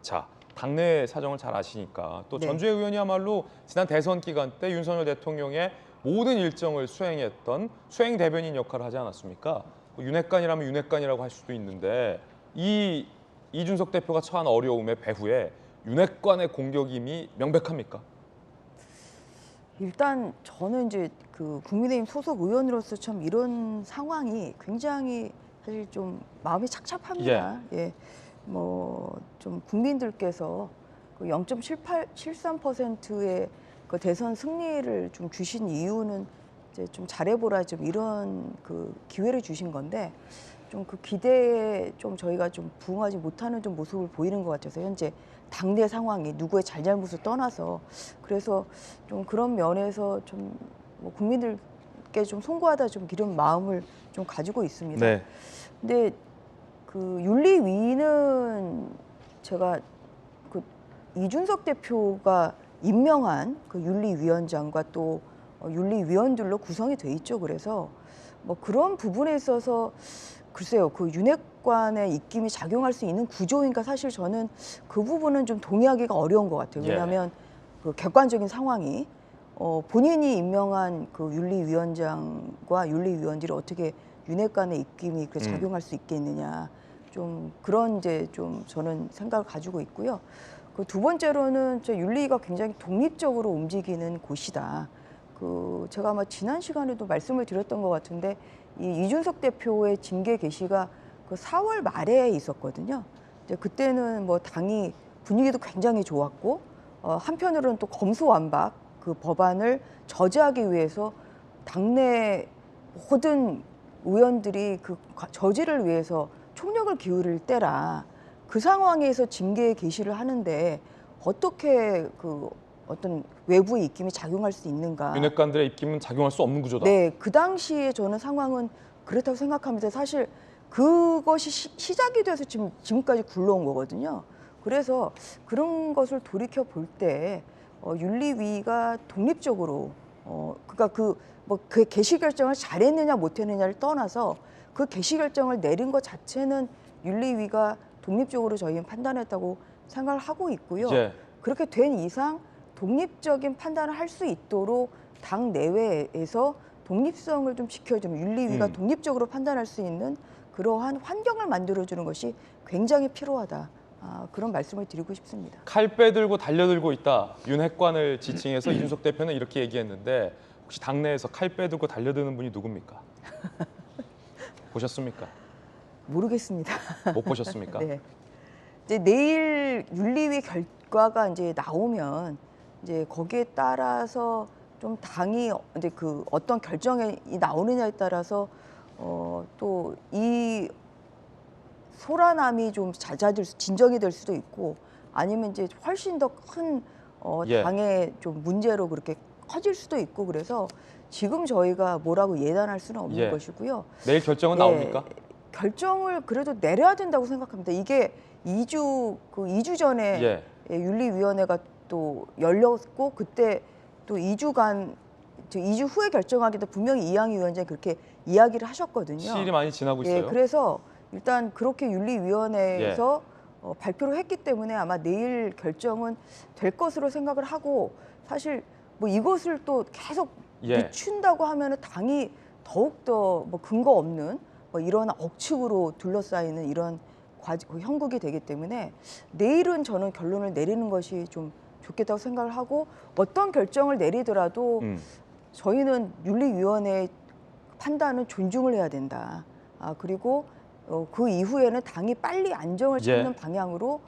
자, 당내 사정을 잘 아시니까 또 전주혜 의원이야말로 지난 대선 기간 때 윤석열 대통령의 모든 일정을 수행했던 수행 대변인 역할을 하지 않았습니까? 윤핵관이라면 윤핵관이라고 할 수도 있는데 이준석 대표가 처한 어려움의 배후에 윤핵관의 공격임이 명백합니까? 일단 저는 이제 그 국민의힘 소속 의원으로서 참 이런 상황이 굉장히 사실 좀 마음이 착잡합니다. 예. 뭐 좀 국민들께서 그 0.73%의 그 대선 승리를 좀 주신 이유는 이제 좀 잘해보라 좀 이런 그 기회를 주신 건데 좀 그 기대에 좀 저희가 좀 부응하지 못하는 좀 모습을 보이는 것 같아서 현재 당내 상황이 누구의 잘잘못을 떠나서 그래서 좀 그런 면에서 좀 뭐 국민들께 좀 송구하다 좀 이런 마음을 좀 가지고 있습니다. 네. 근데 그 윤리위는 제가 그 이준석 대표가 임명한 그 윤리위원장과 또 윤리위원들로 구성이 돼 있죠. 그래서 뭐 그런 부분에 있어서 글쎄요, 그 윤핵관의 입김이 작용할 수 있는 구조인가 사실 저는 그 부분은 좀 동의하기가 어려운 것 같아요. 왜냐하면 그 객관적인 상황이 본인이 임명한 그 윤리위원장과 윤리위원들이 어떻게 윤핵관의 입김이 그 작용할 수 있겠느냐, 좀 그런 이제 좀 저는 생각을 가지고 있고요. 그 두 번째로는 저 윤리위가 굉장히 독립적으로 움직이는 곳이다. 그 제가 아마 지난 시간에도 말씀을 드렸던 것 같은데 이 이준석 대표의 징계 개시가 그 4월 말에 있었거든요. 이제 그때는 뭐 당이 분위기도 굉장히 좋았고 한편으로는 또 검수완박 그 법안을 저지하기 위해서 당내 모든 의원들이 그 저지를 위해서 총력을 기울일 때라 그 상황에서 징계 개시를 하는데 어떻게 그 어떤 외부의 입김이 작용할 수 있는가? 윤핵관들의 입김은 작용할 수 없는 구조다. 네, 그 당시에 저는 상황은 그렇다고 생각합니다. 사실 그것이 시작이 돼서 지금까지 굴러온 거거든요. 그래서 그런 것을 돌이켜 볼 때 윤리위가 독립적으로 그러니까 그 개시 결정을 잘했느냐 못했느냐를 떠나서 그 개시 결정을 내린 것 자체는 윤리위가 독립적으로 저희는 판단했다고 생각을 하고 있고요. 그렇게 된 이상 독립적인 판단을 할 수 있도록 당 내외에서 독립성을 좀 지켜주는 윤리위가 독립적으로 판단할 수 있는 그러한 환경을 만들어주는 것이 굉장히 필요하다. 그런 말씀을 드리고 싶습니다. 칼 빼들고 달려들고 있다. 윤핵관을 지칭해서 이준석 대표는 이렇게 얘기했는데 혹시 당내에서 칼 빼들고 달려드는 분이 누굽니까? 보셨습니까? 모르겠습니다. 못 보셨습니까? 네. 이제 내일 윤리위 결과가 이제 나오면 이제 거기에 따라서 좀 당이 이제 그 어떤 결정이 나오느냐에 따라서 또 이 소란함이 좀 진정이 될 수도 있고 아니면 이제 훨씬 더 큰 당의 좀 문제로 그렇게 커질 수도 있고 그래서 지금 저희가 뭐라고 예단할 수는 없는 것이고요. 내일 결정은 나옵니까? 결정을 그래도 내려야 된다고 생각합니다. 이게 2주 전에 윤리위원회가 또 열렸고 그때 또 2주간 2주 후에 결정하기도 분명히 이양희 위원장이 그렇게 이야기를 하셨거든요. 시일이 많이 지나고 있어요. 그래서 일단 그렇게 윤리위원회에서 발표를 했기 때문에 아마 내일 결정은 될 것으로 생각을 하고 사실 뭐 이것을 또 계속 늦춘다고 하면은 당이 더욱더 뭐 근거 없는 뭐 이런 억측으로 둘러싸이는 이런 형국이 되기 때문에 내일은 저는 결론을 내리는 것이 좀 좋겠다고 생각을 하고 어떤 결정을 내리더라도 저희는 윤리위원회의 판단은 존중을 해야 된다. 그리고 그 이후에는 당이 빨리 안정을 찾는 방향으로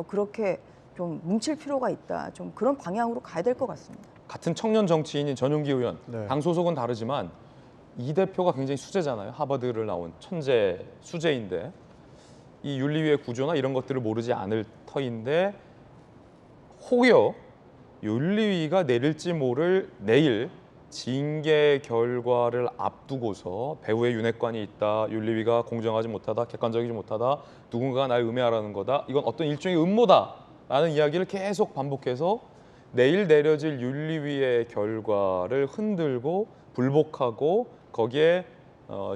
그렇게 좀 뭉칠 필요가 있다. 좀 그런 방향으로 가야 될 것 같습니다. 같은 청년 정치인인 전용기 의원, 당 소속은 다르지만 이 대표가 굉장히 수재잖아요. 하버드를 나온 천재 수재인데 이 윤리위의 구조나 이런 것들을 모르지 않을 터인데 혹여 윤리위가 내릴지 모를 내일 징계 결과를 앞두고서 배후에 윤핵관이 있다, 윤리위가 공정하지 못하다, 객관적이지 못하다, 누군가가 날 음해하라는 거다, 이건 어떤 일종의 음모다라는 이야기를 계속 반복해서 내일 내려질 윤리위의 결과를 흔들고 불복하고 거기에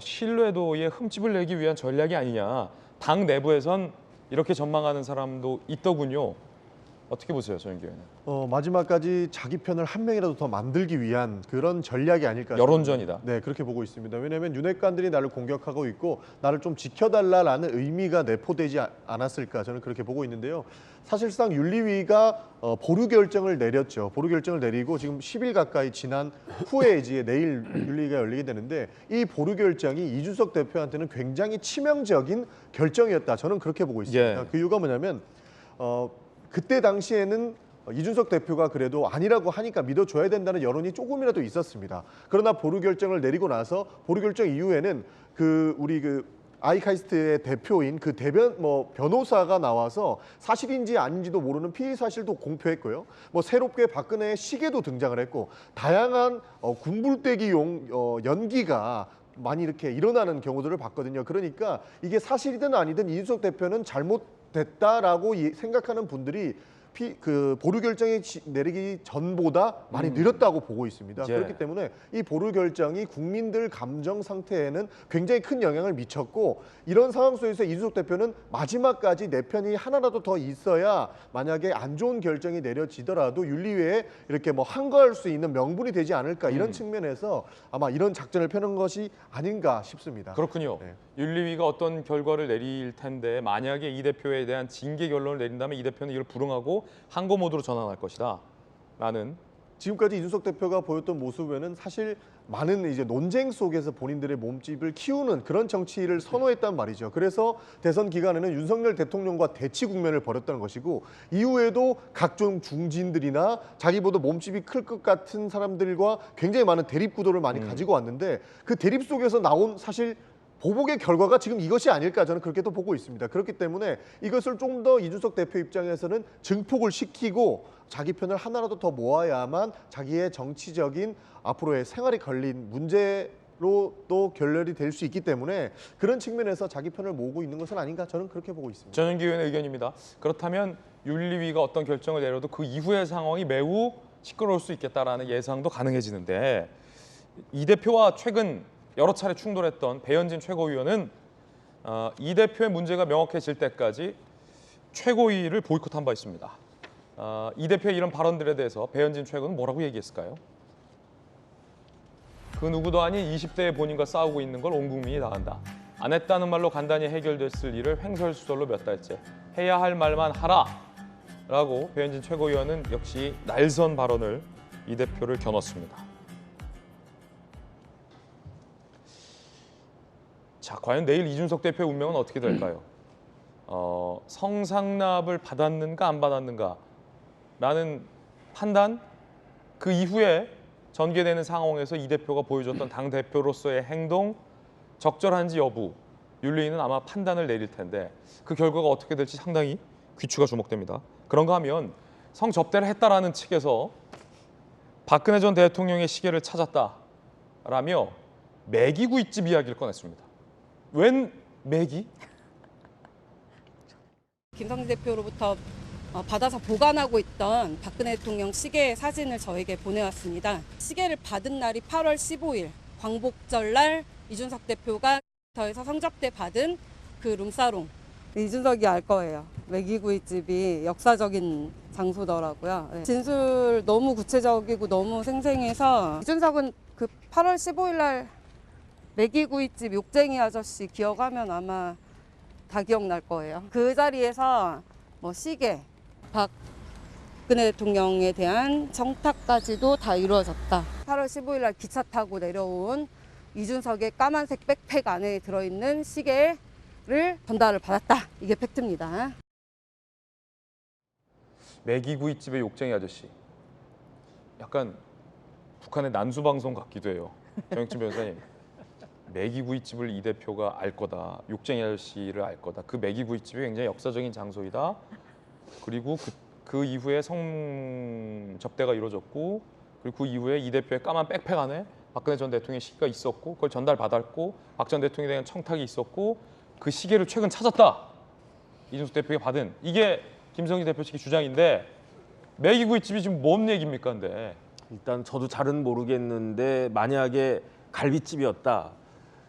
신뢰도에 흠집을 내기 위한 전략이 아니냐. 당 내부에선 이렇게 전망하는 사람도 있더군요. 어떻게 보세요, 전윤기 의원은? 마지막까지 자기 편을 한 명이라도 더 만들기 위한 그런 전략이 아닐까. 여론전이다. 네, 그렇게 보고 있습니다. 왜냐하면 윤핵관들이 나를 공격하고 있고 나를 좀 지켜달라라는 의미가 내포되지 않았을까, 저는 그렇게 보고 있는데요. 사실상 윤리위가 보류 결정을 내렸죠. 보류 결정을 내리고 지금 10일 가까이 지난 후에 이제 내일 윤리위가 열리게 되는데 이 보류 결정이 이준석 대표한테는 굉장히 치명적인 결정이었다. 저는 그렇게 보고 있습니다. 예. 그 이유가 뭐냐면 그때 당시에는 이준석 대표가 그래도 아니라고 하니까 믿어줘야 된다는 여론이 조금이라도 있었습니다. 그러나 보류 결정을 내리고 나서 보류 결정 이후에는 우리 아이카이스트의 대표인 그 변호사가 나와서 사실인지 아닌지도 모르는 피의 사실도 공표했고요. 새롭게 박근혜의 시계도 등장을 했고 다양한 군불대기용 연기가 많이 이렇게 일어나는 경우들을 봤거든요. 그러니까 이게 사실이든 아니든 이준석 대표는 잘못됐다라고 생각하는 분들이 보류 결정이 내리기 전보다 많이 늘었다고 보고 있습니다. 예. 그렇기 때문에 이 보류 결정이 국민들 감정 상태에는 굉장히 큰 영향을 미쳤고 이런 상황 속에서 이준석 대표는 마지막까지 내 편이 하나라도 더 있어야 만약에 안 좋은 결정이 내려지더라도 윤리위에 이렇게 항거할 수 있는 명분이 되지 않을까 이런 측면에서 아마 이런 작전을 펴는 것이 아닌가 싶습니다. 그렇군요. 네. 윤리위가 어떤 결과를 내릴 텐데 만약에 이 대표에 대한 징계 결론을 내린다면 이 대표는 이를 불응하고 항거 모드로 전환할 것이다. 라는 지금까지 이준석 대표가 보였던 모습에는 사실 많은 이제 논쟁 속에서 본인들의 몸집을 키우는 그런 정치를 선호했단 말이죠. 그래서 대선 기간에는 윤석열 대통령과 대치 국면을 벌였던 것이고 이후에도 각종 중진들이나 자기보다 몸집이 클 것 같은 사람들과 굉장히 많은 대립 구도를 많이 가지고 왔는데 그 대립 속에서 나온 사실 보복의 결과가 지금 이것이 아닐까 저는 그렇게 또 보고 있습니다. 그렇기 때문에 이것을 좀 더 이준석 대표 입장에서는 증폭을 시키고 자기 편을 하나라도 더 모아야만 자기의 정치적인 앞으로의 생활이 걸린 문제로 또 결렬이 될 수 있기 때문에 그런 측면에서 자기 편을 모으고 있는 것은 아닌가 저는 그렇게 보고 있습니다. 전윤기 의원의 의견입니다. 그렇다면 윤리위가 어떤 결정을 내려도 그 이후의 상황이 매우 시끄러울 수 있겠다라는 예상도 가능해지는데 이 대표와 최근 여러 차례 충돌했던 배현진 최고위원은 이 대표의 문제가 명확해질 때까지 최고위를 보이콧한 바 있습니다. 이 대표의 이런 발언들에 대해서 배현진 최고는 뭐라고 얘기했을까요? 그 누구도 아닌 20대의 본인과 싸우고 있는 걸 온 국민이 다 안다. 안 했다는 말로 간단히 해결됐을 일을 횡설수설로 몇 달째 해야 할 말만 하라. 라고 배현진 최고위원은 역시 날선 발언을 이 대표를 겨눴습니다. 자, 과연 내일 이준석 대표의 운명은 어떻게 될까요? 성상납을 받았는가 안 받았는가 라는 판단, 그 이후에 전개되는 상황에서 이 대표가 보여줬던 당대표로서의 행동, 적절한지 여부, 윤리위는 아마 판단을 내릴 텐데 그 결과가 어떻게 될지 상당히 귀추가 주목됩니다. 그런가 하면 성접대를 했다라는 측에서 박근혜 전 대통령의 시계를 찾았다라며 매기구이집 이야기를 꺼냈습니다. 웬 매기? 김성진 대표로부터 받아서 보관하고 있던 박근혜 대통령 시계 사진을 저에게 보내왔습니다. 시계를 받은 날이 8월 15일 광복절 날 이준석 대표가 더에서 성접대 받은 그 룸사롱. 이준석이 알 거예요. 매기구이집이 역사적인 장소더라고요. 네. 진술 너무 구체적이고 너무 생생해서 이준석은 그 8월 15일 날 매기구이집 욕쟁이 아저씨 기억하면 아마 다 기억날 거예요. 그 자리에서 시계, 박근혜 대통령에 대한 청탁까지도 다 이루어졌다. 8월 15일 날 기차 타고 내려온 이준석의 까만색 백팩 안에 들어있는 시계를 전달을 받았다. 이게 팩트입니다. 매기구이집의 욕쟁이 아저씨. 약간 북한의 난수방송 같기도 해요. 정영진 변호사님. 매기구이집을 이 대표가 알 거다. 욕쟁이 아저씨를 알 거다. 그 매기구이집이 굉장히 역사적인 장소이다. 그리고 그 이후에 성 접대가 이루어졌고 그리고 그 이후에 이 대표의 까만 백팩 안에 박근혜 전 대통령의 시계가 있었고 그걸 전달받았고 박 전 대통령에 대한 청탁이 있었고 그 시계를 최근 찾았다. 이준석 대표가 받은 이게 김성진 대표 측의 주장인데 매기구이집이 지금 뭔 얘기입니까? 근데 일단 저도 잘은 모르겠는데 만약에 갈비집이었다.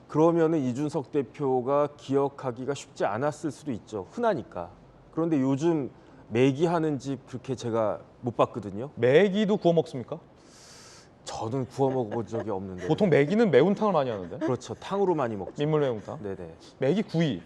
그러면은 이준석 대표가 기억하기가 쉽지 않았을 수도 있죠. 흔하니까. 그런데 요즘 매기 하는 집 그렇게 제가 못 봤거든요. 매기도 구워 먹습니까? 저는 구워 먹어본 적이 없는데. 보통 매기는 매운탕을 많이 하는데. 그렇죠. 탕으로 많이 먹죠. 민물 매운탕. 네네. 매기 구이.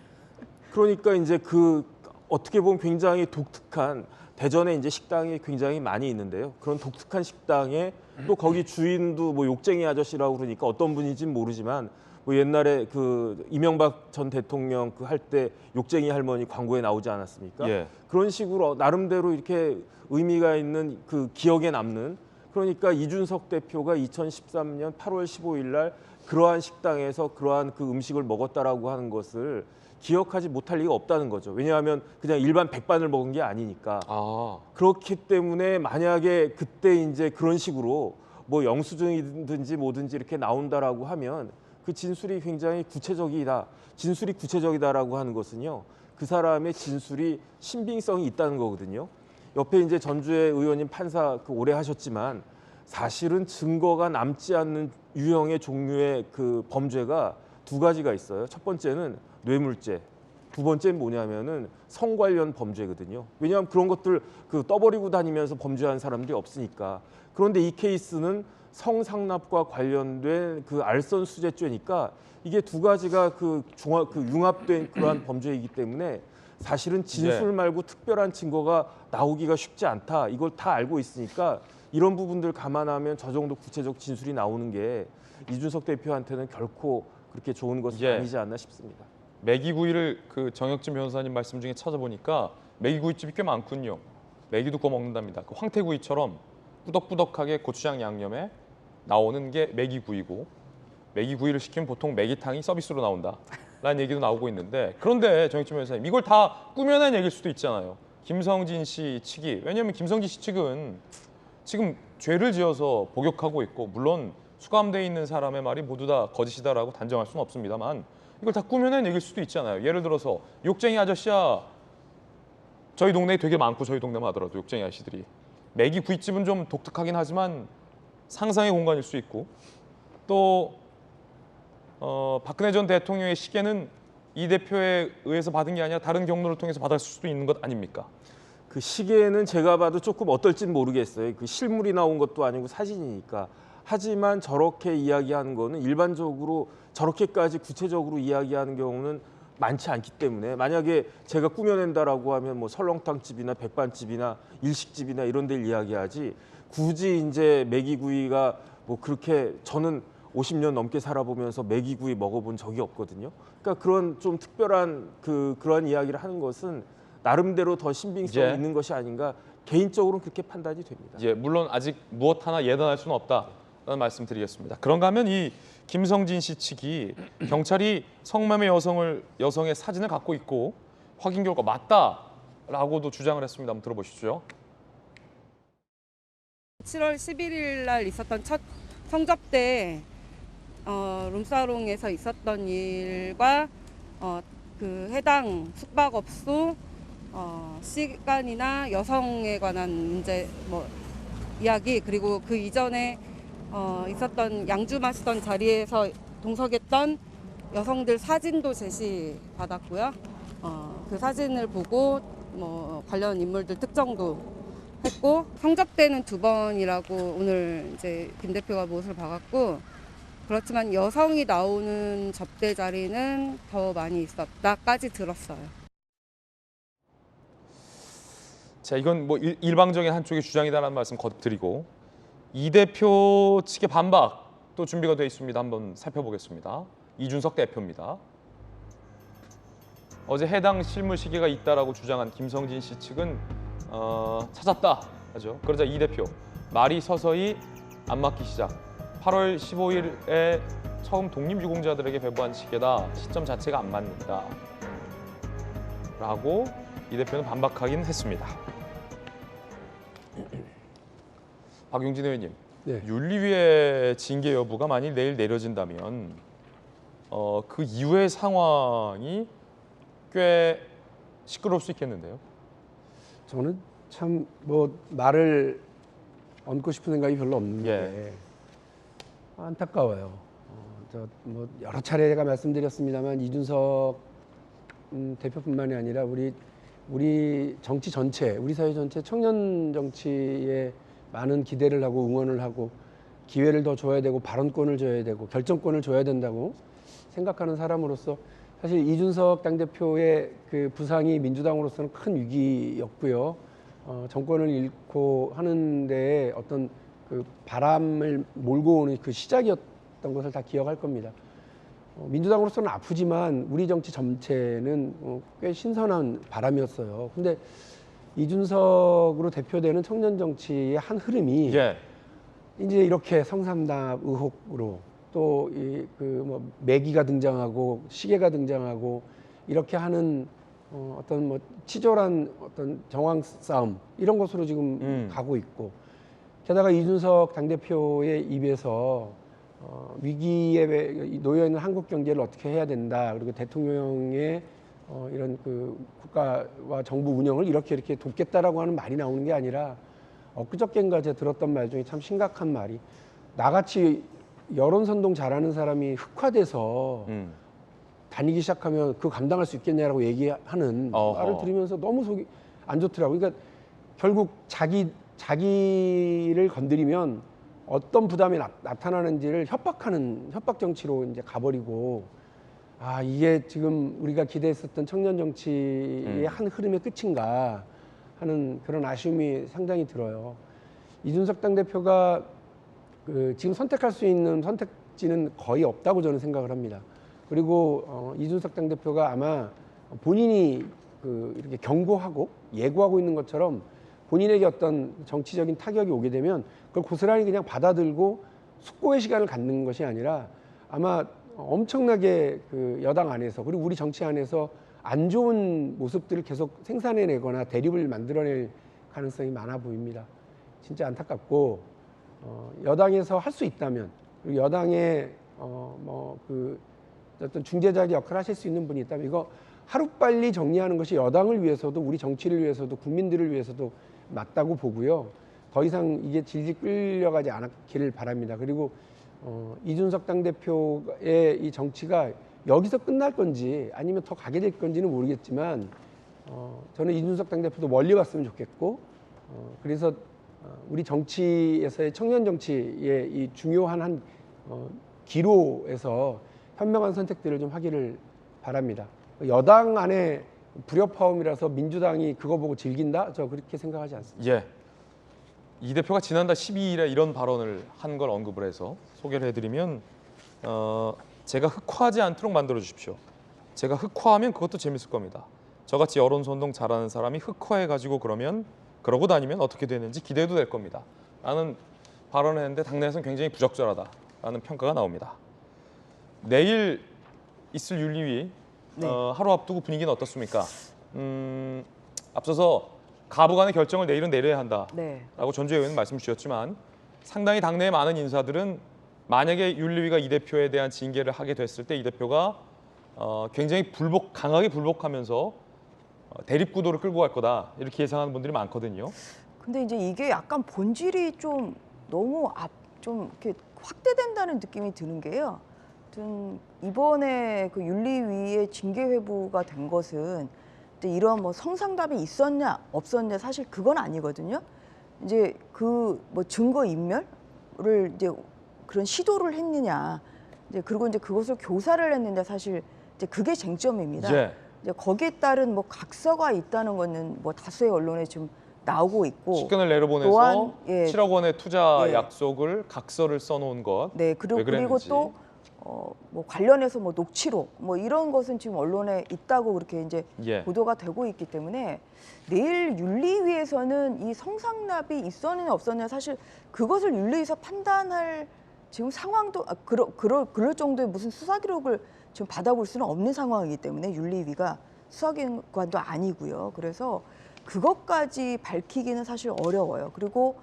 그러니까 이제 그 어떻게 보면 굉장히 독특한 대전에 이제 식당이 굉장히 많이 있는데요. 그런 독특한 식당에 또 거기 주인도 뭐 욕쟁이 아저씨라고 그러니까 어떤 분인지는 모르지만 뭐 옛날에 그 이명박 전 대통령 그 할 때 욕쟁이 할머니 광고에 나오지 않았습니까? 예. 그런 식으로 나름대로 이렇게 의미가 있는 그 기억에 남는 그러니까 이준석 대표가 2013년 8월 15일 날 그러한 식당에서 그러한 그 음식을 먹었다라고 하는 것을 기억하지 못할 리가 없다는 거죠. 왜냐하면 그냥 일반 백반을 먹은 게 아니니까. 그렇기 때문에 만약에 그때 이제 그런 식으로 뭐 영수증이든지 뭐든지 이렇게 나온다라고 하면 그 진술이 굉장히 구체적이다. 진술이 구체적이다라고 하는 것은요. 그 사람의 진술이 신빙성이 있다는 거거든요. 옆에 이제 전주의 의원님 판사 그 오래 하셨지만 사실은 증거가 남지 않는 유형의 종류의 그 범죄가 두 가지가 있어요. 첫 번째는 뇌물죄, 두 번째는 뭐냐면은 성 관련 범죄거든요. 왜냐하면 그런 것들 그 떠버리고 다니면서 범죄한 사람들이 없으니까. 그런데 이 케이스는 성상납과 관련된 그 알선수재죄니까 이게 두 가지가 그 융합된 그러한 범죄이기 때문에 사실은 진술 말고 특별한 증거가 나오기가 쉽지 않다. 이걸 다 알고 있으니까 이런 부분들 감안하면 저 정도 구체적 진술이 나오는 게 이준석 대표한테는 결코 그렇게 좋은 것은 아니지 않나 싶습니다. 매기구이를 그 정혁진 변호사님 말씀 중에 찾아보니까 매기구이집이 꽤 많군요. 매기도 구워 먹는답니다. 그 황태구이처럼 꾸덕꾸덕하게 고추장 양념에 나오는 게 매기구이고 매기구이를 시키면 보통 매기탕이 서비스로 나온다라는 얘기도 나오고 있는데 그런데 정혁진 변호사님 이걸 다 꾸며낸 얘기일 수도 있잖아요. 김성진 씨 측이 왜냐하면 김성진 씨 측은 지금 죄를 지어서 복역하고 있고 물론 수감돼 있는 사람의 말이 모두 다 거짓이다라고 단정할 수는 없습니다만 이걸 다 꾸며낸 얘기일 수도 있잖아요. 예를 들어서 욕쟁이 아저씨야 저희 동네에 되게 많고 저희 동네만 하더라도 욕쟁이 아저씨들이 매기 구이집은 좀 독특하긴 하지만 상상의 공간일 수 있고 또 박근혜 전 대통령의 시계는 이 대표에 의해서 받은 게 아니라 다른 경로를 통해서 받았을 수도 있는 것 아닙니까? 그 시계는 제가 봐도 조금 어떨지는 모르겠어요. 그 실물이 나온 것도 아니고 사진이니까. 하지만 저렇게 이야기하는 거는 일반적으로 저렇게까지 구체적으로 이야기하는 경우는 많지 않기 때문에 만약에 제가 꾸며낸다라고 하면 뭐 설렁탕집이나 백반집이나 일식집이나 이런 데를 이야기하지 굳이 이제 매기구이가 뭐 그렇게 저는 50년 넘게 살아보면서 매기구이 먹어본 적이 없거든요. 그러니까 그런 좀 특별한 그러한 이야기를 하는 것은 나름대로 더 신빙성이 있는 것이 아닌가 개인적으로는 그렇게 판단이 됩니다. 예, 물론 아직 무엇 하나 예단할 수는 없다라는 말씀드리겠습니다. 그런가 하면 이 김성진 씨 측이 경찰이 성매매 여성의 사진을 갖고 있고 확인 결과 맞다라고도 주장을 했습니다. 한번 들어보시죠. 7월 11일 날 있었던 첫 성접대 룸사롱에서 있었던 일과 그 해당 숙박업소 시간이나 여성에 관한 문제 뭐 이야기 그리고 그 이전에 있었던 양주 마시던 자리에서 동석했던 여성들 사진도 제시받았고요. 그 사진을 보고 뭐 관련 인물들 특정도 했고 성접대는 2번이라고 오늘 이제 김 대표가 못을 박았고 그렇지만 여성이 나오는 접대 자리는 더 많이 있었다까지 들었어요. 자, 이건 뭐 일방적인 한쪽의 주장이다라는 말씀 거듭드리고 이 대표 측의 반박도 준비가 되어 있습니다. 한번 살펴보겠습니다. 이준석 대표입니다. 어제 해당 실물 시계가 있다라고 주장한 김성진 씨 측은 찾았다 하죠. 그러자 이 대표 말이 서서히 안 맞기 시작. 8월 15일에 처음 독립유공자들에게 배부한 시계다. 시점 자체가 안 맞는다. 라고 이 대표는 반박하긴 했습니다. 박용진 의원님, 네. 윤리위의 징계 여부가 만일 내일 내려진다면 그 이후의 상황이 꽤 시끄러울 수 있겠는데요. 저는 참 뭐 말을 얹고 싶은 생각이 별로 없는데 예. 안타까워요. 저 뭐 여러 차례 제가 말씀드렸습니다만 이준석 대표뿐만이 아니라 우리 정치 전체, 우리 사회 전체 청년 정치에 많은 기대를 하고 응원을 하고 기회를 더 줘야 되고 발언권을 줘야 되고 결정권을 줘야 된다고 생각하는 사람으로서 사실 이준석 당대표의 그 부상이 민주당으로서는 큰 위기였고요. 정권을 잃고 하는 데에 어떤 그 바람을 몰고 오는 그 시작이었던 것을 다 기억할 겁니다. 민주당으로서는 아프지만 우리 정치 전체는 꽤 신선한 바람이었어요. 근데 이준석으로 대표되는 청년 정치의 한 흐름이 예. 이제 이렇게 성삼답 의혹으로 또 이 그 뭐 매기가 등장하고 시계가 등장하고 이렇게 하는 어떤 뭐 치졸한 어떤 정황 싸움 이런 것으로 지금 가고 있고 게다가 이준석 당대표의 입에서 위기에 놓여 있는 한국 경제를 어떻게 해야 된다 그리고 대통령의 이런 그 국가와 정부 운영을 이렇게 돕겠다라고 하는 말이 나오는 게 아니라 엊그저께인가 제가 들었던 말 중에 참 심각한 말이 나같이 여론 선동 잘하는 사람이 흑화돼서 다니기 시작하면 그거 감당할 수 있겠냐라고 얘기하는 말을 들으면서 너무 속이 안 좋더라고요. 그러니까 결국 자기를 건드리면 어떤 부담이 나타나는지를 협박하는 협박 정치로 이제 가버리고 이게 지금 우리가 기대했었던 청년 정치의 한 흐름의 끝인가 하는 그런 아쉬움이 상당히 들어요. 이준석 당대표가 지금 선택할 수 있는 선택지는 거의 없다고 저는 생각을 합니다. 그리고 이준석 당대표가 아마 본인이 이렇게 경고하고 예고하고 있는 것처럼 본인에게 어떤 정치적인 타격이 오게 되면 그걸 고스란히 그냥 받아들고 숙고의 시간을 갖는 것이 아니라 아마 엄청나게 그 여당 안에서 그리고 우리 정치 안에서 안 좋은 모습들을 계속 생산해내거나 대립을 만들어낼 가능성이 많아 보입니다. 진짜 안타깝고 여당에서 할 수 있다면 그리고 여당의 어떤 중재자의 역할을 하실 수 있는 분이 있다면 이거 하루빨리 정리하는 것이 여당을 위해서도 우리 정치를 위해서도 국민들을 위해서도 맞다고 보고요. 더 이상 이게 질질 끌려가지 않기를 바랍니다. 그리고 이준석 당대표의 이 정치가 여기서 끝날 건지 아니면 더 가게 될 건지는 모르겠지만 저는 이준석 당대표도 멀리 왔으면 좋겠고 그래서 우리 정치에서의 청년 정치의 이 중요한 기로에서 현명한 선택들을 좀 하기를 바랍니다. 여당 안에 불협화음이라서 민주당이 그거 보고 즐긴다? 저 그렇게 생각하지 않습니다. 예. 이 대표가 지난달 12일에 이런 발언을 한 걸 언급을 해서 소개를 해드리면 제가 흑화하지 않도록 만들어 주십시오. 제가 흑화하면 그것도 재밌을 겁니다. 저같이 여론 선동 잘하는 사람이 흑화해가지고 그러고 다니면 어떻게 되는지 기대도 될 겁니다. 라는 발언을 했는데 당내에서는 굉장히 부적절하다라는 평가가 나옵니다. 내일 있을 윤리위 하루 앞두고 분위기는 어떻습니까? 앞서서 가부간의 결정을 내일은 내려야 한다라고 전주혜 의원은 말씀 주셨지만 상당히 당내의 많은 인사들은 만약에 윤리위가 이 대표에 대한 징계를 하게 됐을 때 이 대표가 굉장히 강하게 불복하면서 대립 구도를 끌고 갈 거다 이렇게 예상하는 분들이 많거든요. 근데 이제 이게 약간 본질이 좀 너무 좀 이렇게 확대된다는 느낌이 드는 게요. 이번에 그 윤리위의 징계 회부가 된 것은 이런 뭐 성상담이 있었냐 없었냐 사실 그건 아니거든요. 이제 그 뭐 증거 인멸을 이제 그런 시도를 했느냐, 이제 그리고 이제 그것을 교사를 했는데 사실 이제 그게 쟁점입니다. 예. 이제 거기에 따른 뭐 각서가 있다는 거는 뭐 다수의 언론에 지금 나오고 있고 식견을 내려보내서 또한, 7억 원의 투자 약속을 각서를 써놓은 것. 네, 그리고 또 뭐 관련해서 뭐 녹취록 뭐 이런 것은 지금 언론에 있다고 그렇게 이제 보도가 되고 있기 때문에 내일 윤리위에서는 이 성상납이 있었느냐 없었느냐 사실 그것을 윤리위에서 판단할 지금 상황도 그럴 정도의 무슨 수사 기록을 지금 받아볼 수는 없는 상황이기 때문에 윤리위가 수사기관도 아니고요. 그래서 그것까지 밝히기는 사실 어려워요. 그리고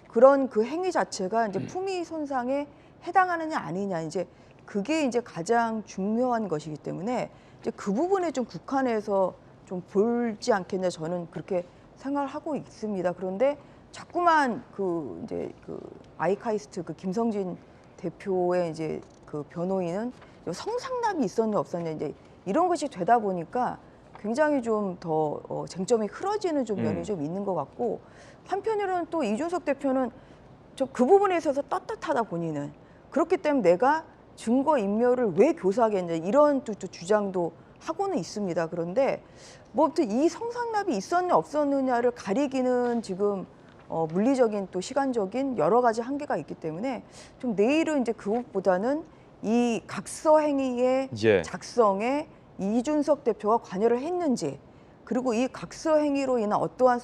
그런 그 행위 자체가 이제 품위 손상에 해당하느냐 아니냐 이제 그게 이제 가장 중요한 것이기 때문에 이제 그 부분에 좀 국한해서 좀 볼지 않겠냐 저는 그렇게 생각을 하고 있습니다. 그런데 자꾸만 그 이제 그 아이카이스트 그 김성진 대표의 이제 그 변호인은 성상납이 있었냐 없었냐 이제 이런 것이 되다 보니까 굉장히 좀 더 쟁점이 흐려지는 좀 면이 좀 있는 것 같고 한편으로는 또 이준석 대표는 좀 그 부분에 있어서 떳떳하다 본인은 그렇기 때문에 내가 증거 인멸을 왜 교사하겠냐 이런 또 주장도 하고는 있습니다. 그런데 뭐 이 성상납이 있었냐 없었느냐를 가리기는 지금 물리적인 또 시간적인 여러 가지 한계가 있기 때문에 좀 내일은 이제 그것보다는 이 각서 행위의 작성에 이준석 대표가 관여를 했는지 그리고 이 각서 행위로 인한 어떠한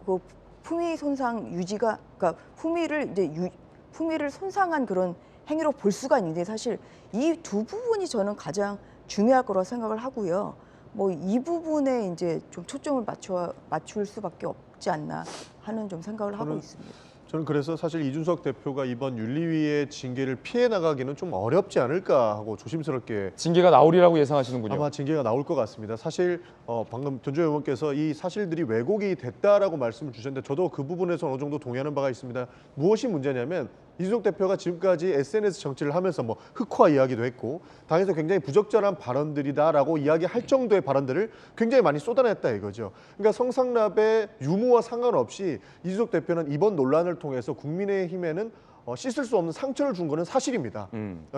그 품위 손상 유지가 그러니까 품위를 손상한 그런 행위로 볼 수가 있는데 사실 이 두 부분이 저는 가장 중요할 거라고 생각을 하고요. 뭐 이 부분에 이제 좀 초점을 맞출 수밖에 없지 않나 하는 좀 생각을 하고 있습니다. 저는 그래서 사실 이준석 대표가 이번 윤리위의 징계를 피해 나가기는 좀 어렵지 않을까 하고 조심스럽게 징계가 나오리라고 예상하시는군요. 아마 징계가 나올 것 같습니다. 사실 방금 전주현 의원께서 이 사실들이 왜곡이 됐다라고 말씀을 주셨는데 저도 그 부분에서 어느 정도 동의하는 바가 있습니다. 무엇이 문제냐면 이준석 대표가 지금까지 SNS 정치를 하면서 뭐 흑화 이야기도 했고 당에서 굉장히 부적절한 발언들이다라고 이야기할 정도의 발언들을 굉장히 많이 쏟아냈다 이거죠. 그러니까 성상납의 유무와 상관없이 이준석 대표는 이번 논란을 통해서 국민의힘에는 씻을 수 없는 상처를 준 거는 사실입니다.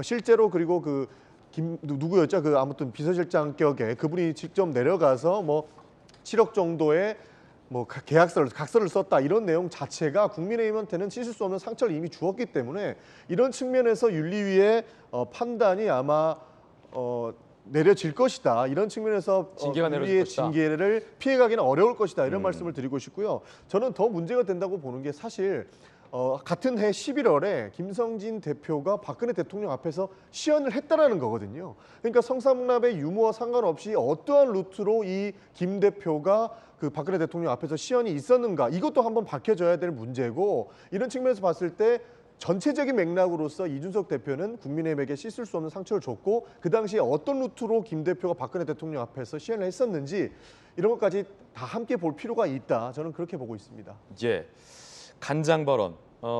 실제로 그리고 그 누구였죠? 그 아무튼 비서실장 격에 그분이 직접 내려가서 뭐 7억 정도의 뭐 각서를 썼다 이런 내용 자체가 국민의힘한테는 씻을 수 없는 상처를 이미 주었기 때문에 이런 측면에서 윤리위의 판단이 아마 내려질 것이다. 이런 측면에서 윤리위의 징계를 피해가기는 어려울 것이다. 이런 말씀을 드리고 싶고요. 저는 더 문제가 된다고 보는 게 사실 같은 해 11월에 김성진 대표가 박근혜 대통령 앞에서 시연을 했다라는 거거든요. 그러니까 성상납의 유무와 상관없이 어떠한 루트로 이 김 대표가 그 박근혜 대통령 앞에서 시연이 있었는가 이것도 한번 밝혀져야 될 문제고 이런 측면에서 봤을 때 전체적인 맥락으로서 이준석 대표는 국민의힘에게 씻을 수 없는 상처를 줬고 그 당시에 어떤 루트로 김 대표가 박근혜 대통령 앞에서 시연을 했었는지 이런 것까지 다 함께 볼 필요가 있다. 저는 그렇게 보고 있습니다. 간장 발언.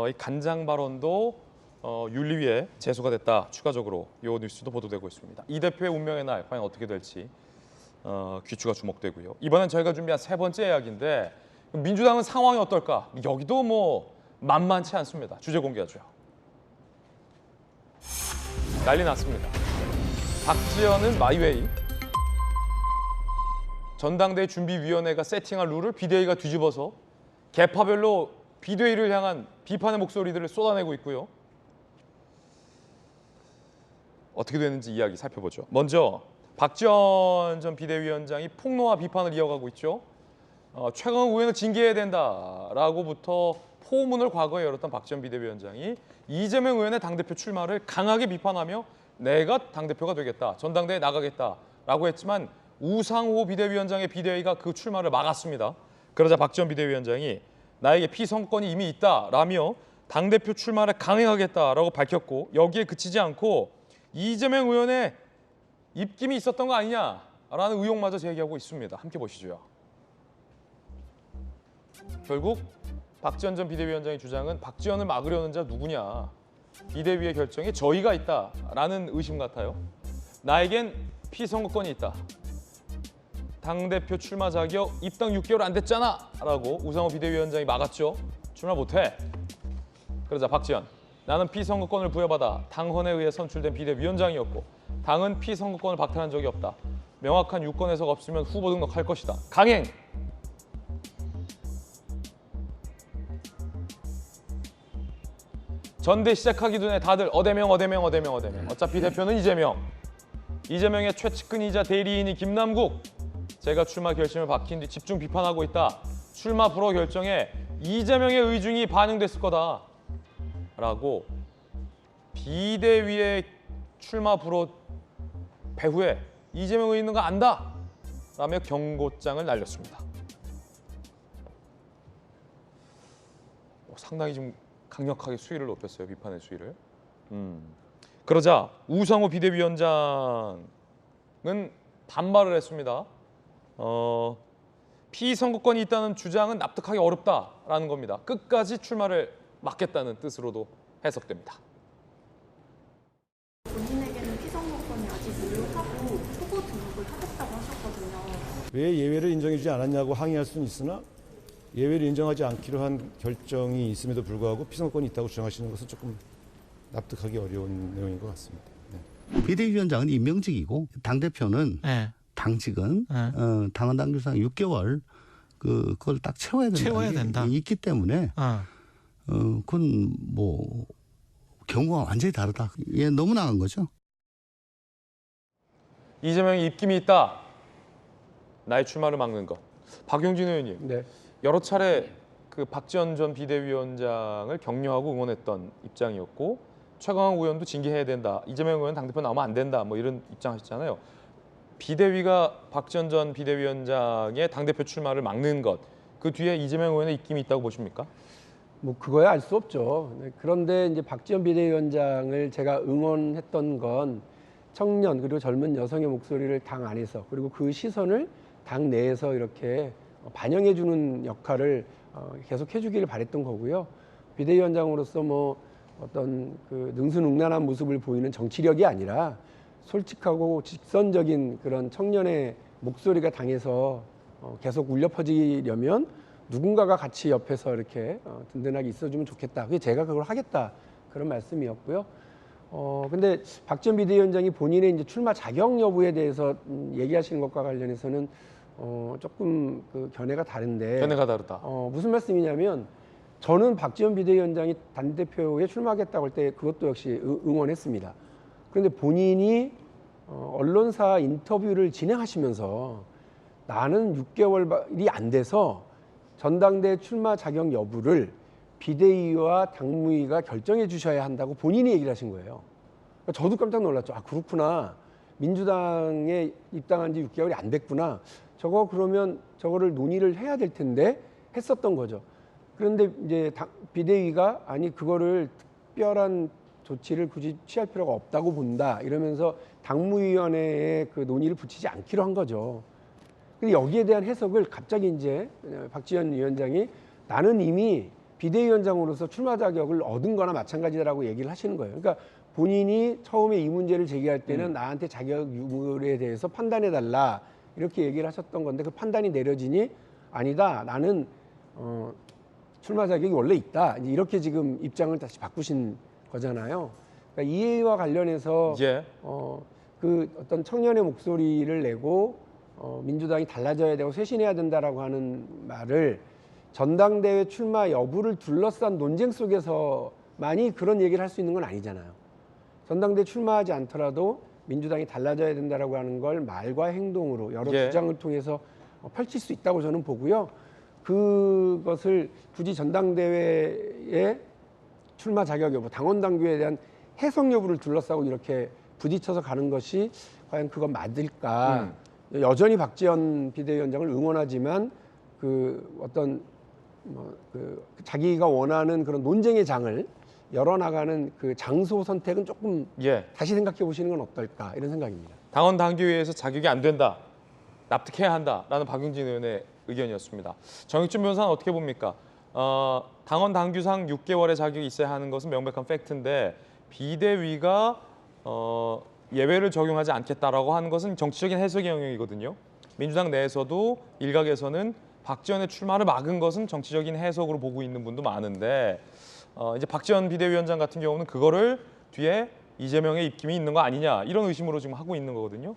이 간장 발언도 윤리위에 제소가 됐다. 추가적으로 이 뉴스도 보도되고 있습니다. 이 대표의 운명의 날 과연 어떻게 될지 귀추가 주목되고요. 이번엔 저희가 준비한 세 번째 이야기인데 민주당은 상황이 어떨까? 여기도 뭐 만만치 않습니다. 주제 공개하죠. 난리 났습니다. 박지원은 마이웨이. 전당대회 준비위원회가 세팅한 룰을 비대위가 뒤집어서 계파별로 비대위를 향한 비판의 목소리들을 쏟아내고 있고요. 어떻게 되는지 이야기 살펴보죠. 먼저 박지원 전 비대위원장이 폭로와 비판을 이어가고 있죠. 최강욱 의원을 징계해야 된다라고부터 포문을 과거에 열었던 박지원 비대위원장이 이재명 의원의 당대표 출마를 강하게 비판하며 내가 당대표가 되겠다, 전당대회에 나가겠다라고 했지만 우상호 비대위원장의 비대위가 그 출마를 막았습니다. 그러자 박지원 비대위원장이 나에게 피선거권이 이미 있다라며 당대표 출마를 강행하겠다라고 밝혔고 여기에 그치지 않고 이재명 의원의 입김이 있었던 거 아니냐라는 의혹마저 제기하고 있습니다. 함께 보시죠. 결국 박지원 전 비대위원장의 주장은 박지원을 막으려는 자 누구냐. 비대위의 결정에 저희가 있다라는 의심 같아요. 나에겐 피선거권이 있다. 당대표 출마 자격 입당 6개월 안 됐잖아 라고 우상호 비대위원장이 막았죠. 출마 못해. 그러자 박지원, 나는 피선거권을 부여받아 당헌에 의해 선출된 비대위원장이었고 당은 피선거권을 박탈한 적이 없다. 명확한 유권 해석 없으면 후보 등록할 것이다. 강행! 전대 시작하기 전에 다들 어대명. 어차피 대표는 이재명. 이재명의 최측근이자 대리인이 김남국. 제가 출마 결심을 밝힌 뒤 집중 비판하고 있다. 출마 불허 결정에 이재명의 의중이 반영됐을 거다. 라고 비대위의 출마 불허 배후에 이재명 의원이 있는 거 안다 라며 경고장을 날렸습니다. 상당히 좀 강력하게 수위를 높였어요. 비판의 수위를. 그러자 우상호 비대위원장은 반발을 했습니다. 피선거권이 있다는 주장은 납득하기 어렵다라는 겁니다. 끝까지 출마를 막겠다는 뜻으로도 해석됩니다. 본인에게는 피선거권이 아직 유효하고 후보 등록을 하겠다고 하셨거든요. 왜 예외를 인정해주지 않았냐고 항의할 수는 있으나 예외를 인정하지 않기로 한 결정이 있음에도 불구하고 피선거권이 있다고 주장하시는 것은 조금 납득하기 어려운 내용인 것 같습니다. 네. 비대위원장은 임명직이고 당대표는 당직은 당헌 당규상 6개월 그걸 딱 채워야 된다. 있기 때문에 그건 뭐 경우가 완전히 다르다. 예, 너무 나간 거죠. 이재명이 입김이 있다. 나의 출마를 막는 것. 박용진 의원님. 네. 여러 차례 그 박지원 전 비대위원장을 격려하고 응원했던 입장이었고 최강욱 의원도 징계해야 된다. 이재명 의원 당대표 나오면 안 된다. 뭐 이런 입장하셨잖아요. 비대위가 박지원 전 비대위원장의 당대표 출마를 막는 것. 그 뒤에 이재명 의원의 입김이 있다고 보십니까? 뭐 그거야 알 수 없죠. 네, 그런데 이제 박지원 비대위원장을 제가 응원했던 건 청년 그리고 젊은 여성의 목소리를 당 안에서 그리고 그 시선을 당 내에서 이렇게 반영해주는 역할을 계속 해주기를 바랬던 거고요. 비대위원장으로서 뭐 어떤 그 능수능란한 모습을 보이는 정치력이 아니라 솔직하고 직선적인 그런 청년의 목소리가 당에서 계속 울려 퍼지려면 누군가가 같이 옆에서 이렇게 든든하게 있어주면 좋겠다. 그게 제가 그걸 하겠다 그런 말씀이었고요. 근데 박지원 비대위원장이 본인의 이제 출마 자격 여부에 대해서 얘기하시는 것과 관련해서는 조금 그 견해가 다른데. 견해가 다르다. 무슨 말씀이냐면 저는 박지원 비대위원장이 당대표에 출마하겠다고 할 때 그것도 역시 응원했습니다. 그런데 본인이 언론사 인터뷰를 진행하시면서 나는 6개월이 안 돼서 전당대 출마 자격 여부를 비대위와 당무위가 결정해 주셔야 한다고 본인이 얘기를 하신 거예요. 저도 깜짝 놀랐죠. 아 그렇구나. 민주당에 입당한 지 6개월이 안 됐구나. 저거 그러면 저거를 논의를 해야 될 텐데 했었던 거죠. 그런데 이제 비대위가 아니 그거를 특별한 조치를 굳이 취할 필요가 없다고 본다 이러면서 당무위원회에 그 논의를 붙이지 않기로 한 거죠. 근데 여기에 대한 해석을 갑자기 이제 박지원 위원장이 나는 이미 비대위원장으로서 출마 자격을 얻은 거나 마찬가지다라고 얘기를 하시는 거예요. 그러니까 본인이 처음에 이 문제를 제기할 때는 나한테 자격 유무에 대해서 판단해달라 이렇게 얘기를 하셨던 건데 그 판단이 내려지니 아니다. 나는 출마 자격이 원래 있다. 이렇게 지금 입장을 다시 바꾸신 거잖아요. 그러니까 이해와 관련해서 그 어떤 청년의 목소리를 내고 민주당이 달라져야 되고 쇄신해야 된다라고 하는 말을 전당대회 출마 여부를 둘러싼 논쟁 속에서만이 그런 얘기를 할 수 있는 건 아니잖아요. 전당대회 출마하지 않더라도 민주당이 달라져야 된다라고 하는 걸 말과 행동으로 여러 주장을 통해서 펼칠 수 있다고 저는 보고요. 그것을 굳이 전당대회의 출마 자격 여부, 당원 당규에 대한 해석 여부를 둘러싸고 이렇게 부딪혀서 가는 것이 과연 그건 맞을까? 여전히 박지원 비대위원장을 응원하지만 그 어떤 그 자기가 원하는 그런 논쟁의 장을 열어나가는 그 장소 선택은 조금 다시 생각해 보시는 건 어떨까 이런 생각입니다. 당원 당규에서 자격이 안 된다. 납득해야 한다라는 박용진 의원의 의견이었습니다. 정익준 변호사는 어떻게 봅니까? 당원 당규상 6개월의 자격이 있어야 하는 것은 명백한 팩트인데 비대위가 예외를 적용하지 않겠다라고 하는 것은 정치적인 해석의 영역이거든요. 민주당 내에서도 일각에서는 박지원의 출마를 막은 것은 정치적인 해석으로 보고 있는 분도 많은데 이제 박지원 비대위원장 같은 경우는 그거를 뒤에 이재명의 입김이 있는 거 아니냐 이런 의심으로 지금 하고 있는 거거든요.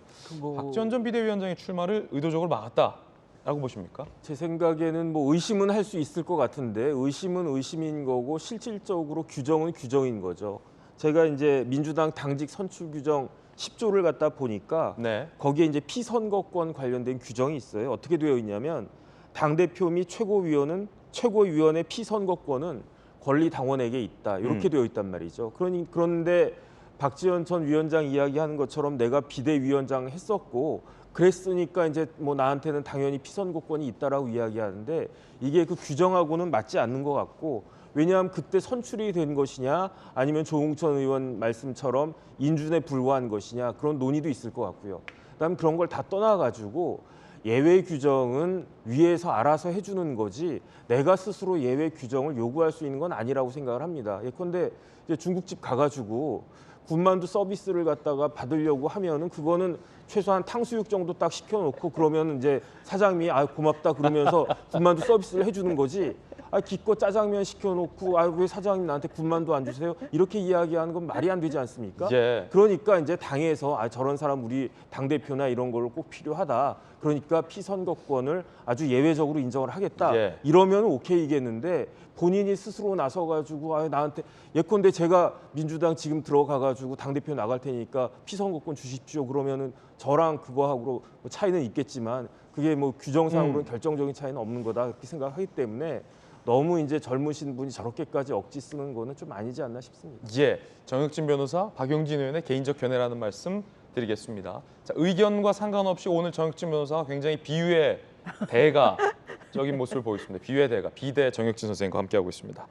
박지원 전 비대위원장의 출마를 의도적으로 막았다라고 보십니까? 제 생각에는 뭐 의심은 할 수 있을 것 같은데 의심은 의심인 거고 실질적으로 규정은 규정인 거죠. 제가 이제 민주당 당직 선출 규정 10조를 갖다 보니까 거기에 이제 피선거권 관련된 규정이 있어요. 어떻게 되어 있냐면 당대표 및 최고위원의 피선거권은 권리 당원에게 있다. 이렇게 되어 있단 말이죠. 그런데 박지원 전 위원장 이야기하는 것처럼 내가 비대위원장 했었고 그랬으니까 이제 뭐 나한테는 당연히 피선거권이 있다라고 이야기하는데 이게 그 규정하고는 맞지 않는 것 같고 왜냐하면 그때 선출이 된 것이냐 아니면 조응천 의원 말씀처럼 인준에 불과한 것이냐 그런 논의도 있을 것 같고요. 그다음 그런 걸 다 떠나가지고 예외 규정은 위에서 알아서 해주는 거지 내가 스스로 예외 규정을 요구할 수 있는 건 아니라고 생각을 합니다. 예컨대 이제 중국집 가가지고 군만두 서비스를 갖다가 받으려고 하면은 그거는 최소한 탕수육 정도 딱 시켜놓고 그러면 이제 사장님이 아 고맙다 그러면서 군만두 서비스를 해주는 거지. 아 기껏 짜장면 시켜놓고 아 왜 사장님 나한테 군만두 안 주세요? 이렇게 이야기하는 건 말이 안 되지 않습니까? 예. 그러니까 이제 당에서 아 저런 사람 우리 당 대표나 이런 걸 꼭 필요하다. 그러니까 피선거권을 아주 예외적으로 인정을 하겠다. 예. 이러면 오케이겠는데 본인이 스스로 나서가지고 아 나한테 예컨대 제가 민주당 지금 들어가가지고 당 대표 나갈 테니까 피선거권 주십시오. 그러면은 저랑 그거하고 차이는 있겠지만 그게 뭐 규정상으로는 결정적인 차이는 없는 거다 그렇게 생각하기 때문에. 너무 이제 젊으신 분이 저렇게까지 억지 쓰는 거는 좀 아니지 않나 싶습니다. 예, 정혁진 변호사, 박용진 의원의 개인적 견해라는 말씀 드리겠습니다. 자, 의견과 상관없이 오늘 정혁진 변호사가 굉장히 비유의 대가적인 모습을 보였습니다. 비유의 대가, 비대 정혁진 선생님과 함께하고 있습니다.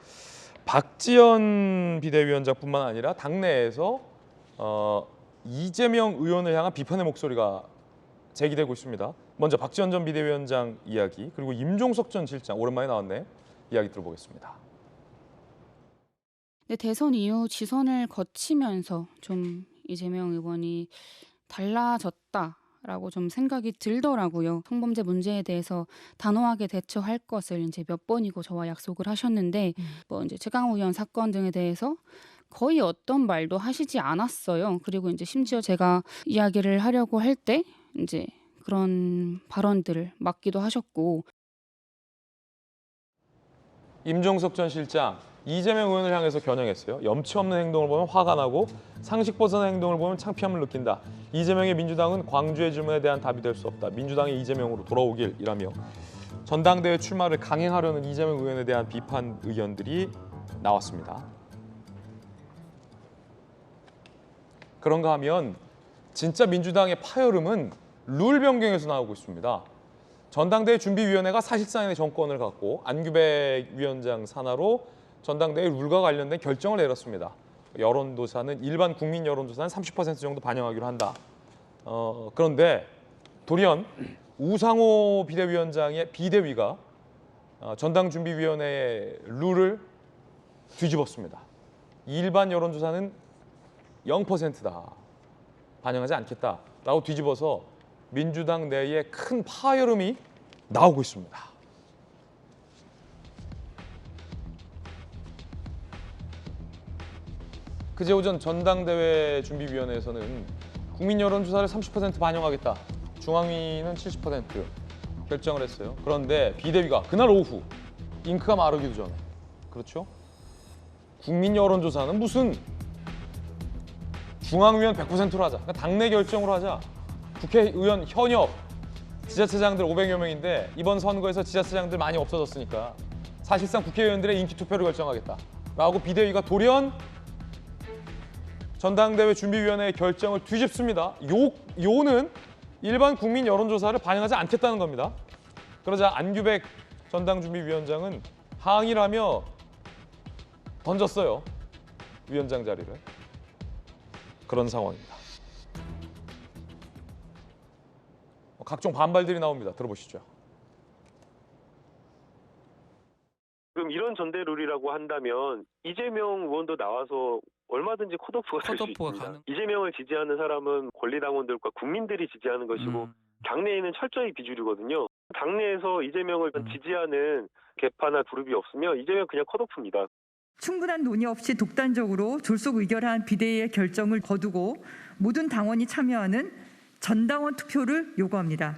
박지원 비대위원장뿐만 아니라 당내에서 이재명 의원을 향한 비판의 목소리가 제기되고 있습니다. 먼저 박지원 전 비대위원장 이야기, 그리고 임종석 전 실장, 오랜만에 나왔네. 이야기 들어보겠습니다. 네, 대선 이후 지선을 거치면서 좀 이재명 의원이 달라졌다라고 좀 생각이 들더라고요. 성범죄 문제에 대해서 단호하게 대처할 것을 이제 몇 번이고 저와 약속을 하셨는데 뭐 이제 최강욱 의원 사건 등에 대해서 거의 어떤 말도 하시지 않았어요. 그리고 이제 심지어 제가 이야기를 하려고 할 때 이제 그런 발언들을 막기도 하셨고. 임종석 전 실장, 이재명 의원을 향해서 겨냥했어요. 염치 없는 행동을 보면 화가 나고 상식 벗어난 행동을 보면 창피함을 느낀다. 이재명의 민주당은 광주의 질문에 대한 답이 될 수 없다. 민주당이 이재명으로 돌아오길이라며 전당대회 출마를 강행하려는 이재명 의원에 대한 비판 의견들이 나왔습니다. 그런가 하면 진짜 민주당의 파열음은 룰 변경에서 나오고 있습니다. 전당대회 준비위원회가 사실상의 정권을 갖고 안규백 위원장 산하로 전당대회 룰과 관련된 결정을 내렸습니다. 여론조사는 일반 국민 여론조사는 30% 정도 반영하기로 한다. 그런데 돌연 우상호 비대위원장의 비대위가 전당준비위원회의 룰을 뒤집었습니다. 일반 여론조사는 0%다. 반영하지 않겠다라고 뒤집어서 민주당 내에 큰 파열음이 나오고 있습니다. 그제 오전 전당대회 준비위원회에서는 국민 여론조사를 30% 반영하겠다. 중앙위는 70% 결정을 했어요. 그런데 비대위가 그날 오후 잉크가 마르기도 전에 그렇죠? 국민 여론조사는 무슨 중앙위원 100%로 하자. 그러니까 당내 결정으로 하자. 국회의원 현역 지자체장들 500여 명인데 이번 선거에서 지자체장들 많이 없어졌으니까 사실상 국회의원들의 인기 투표를 결정하겠다라고 비대위가 돌연 전당대회 준비위원회의 결정을 뒤집습니다. 요는 일반 국민 여론조사를 반영하지 않겠다는 겁니다. 그러자 안규백 전당준비위원장은 항의를 하며 던졌어요. 위원장 자리를. 그런 상황입니다. 각종 반발들이 나옵니다. 들어보시죠. 그럼 이런 전대 룰이라고 한다면 이재명 의원도 나와서 얼마든지 컷오프가 될 수 있습니다. 이재명을 지지하는 사람은 권리당원들과 국민들이 지지하는 것이고 당내에는 철저히 비주류거든요. 당내에서 이재명을 지지하는 개파나 그룹이 없으면 이재명 그냥 컷오프입니다. 충분한 논의 없이 독단적으로 졸속 의결한 비대위의 결정을 거두고 모든 당원이 참여하는 전당원 투표를 요구합니다.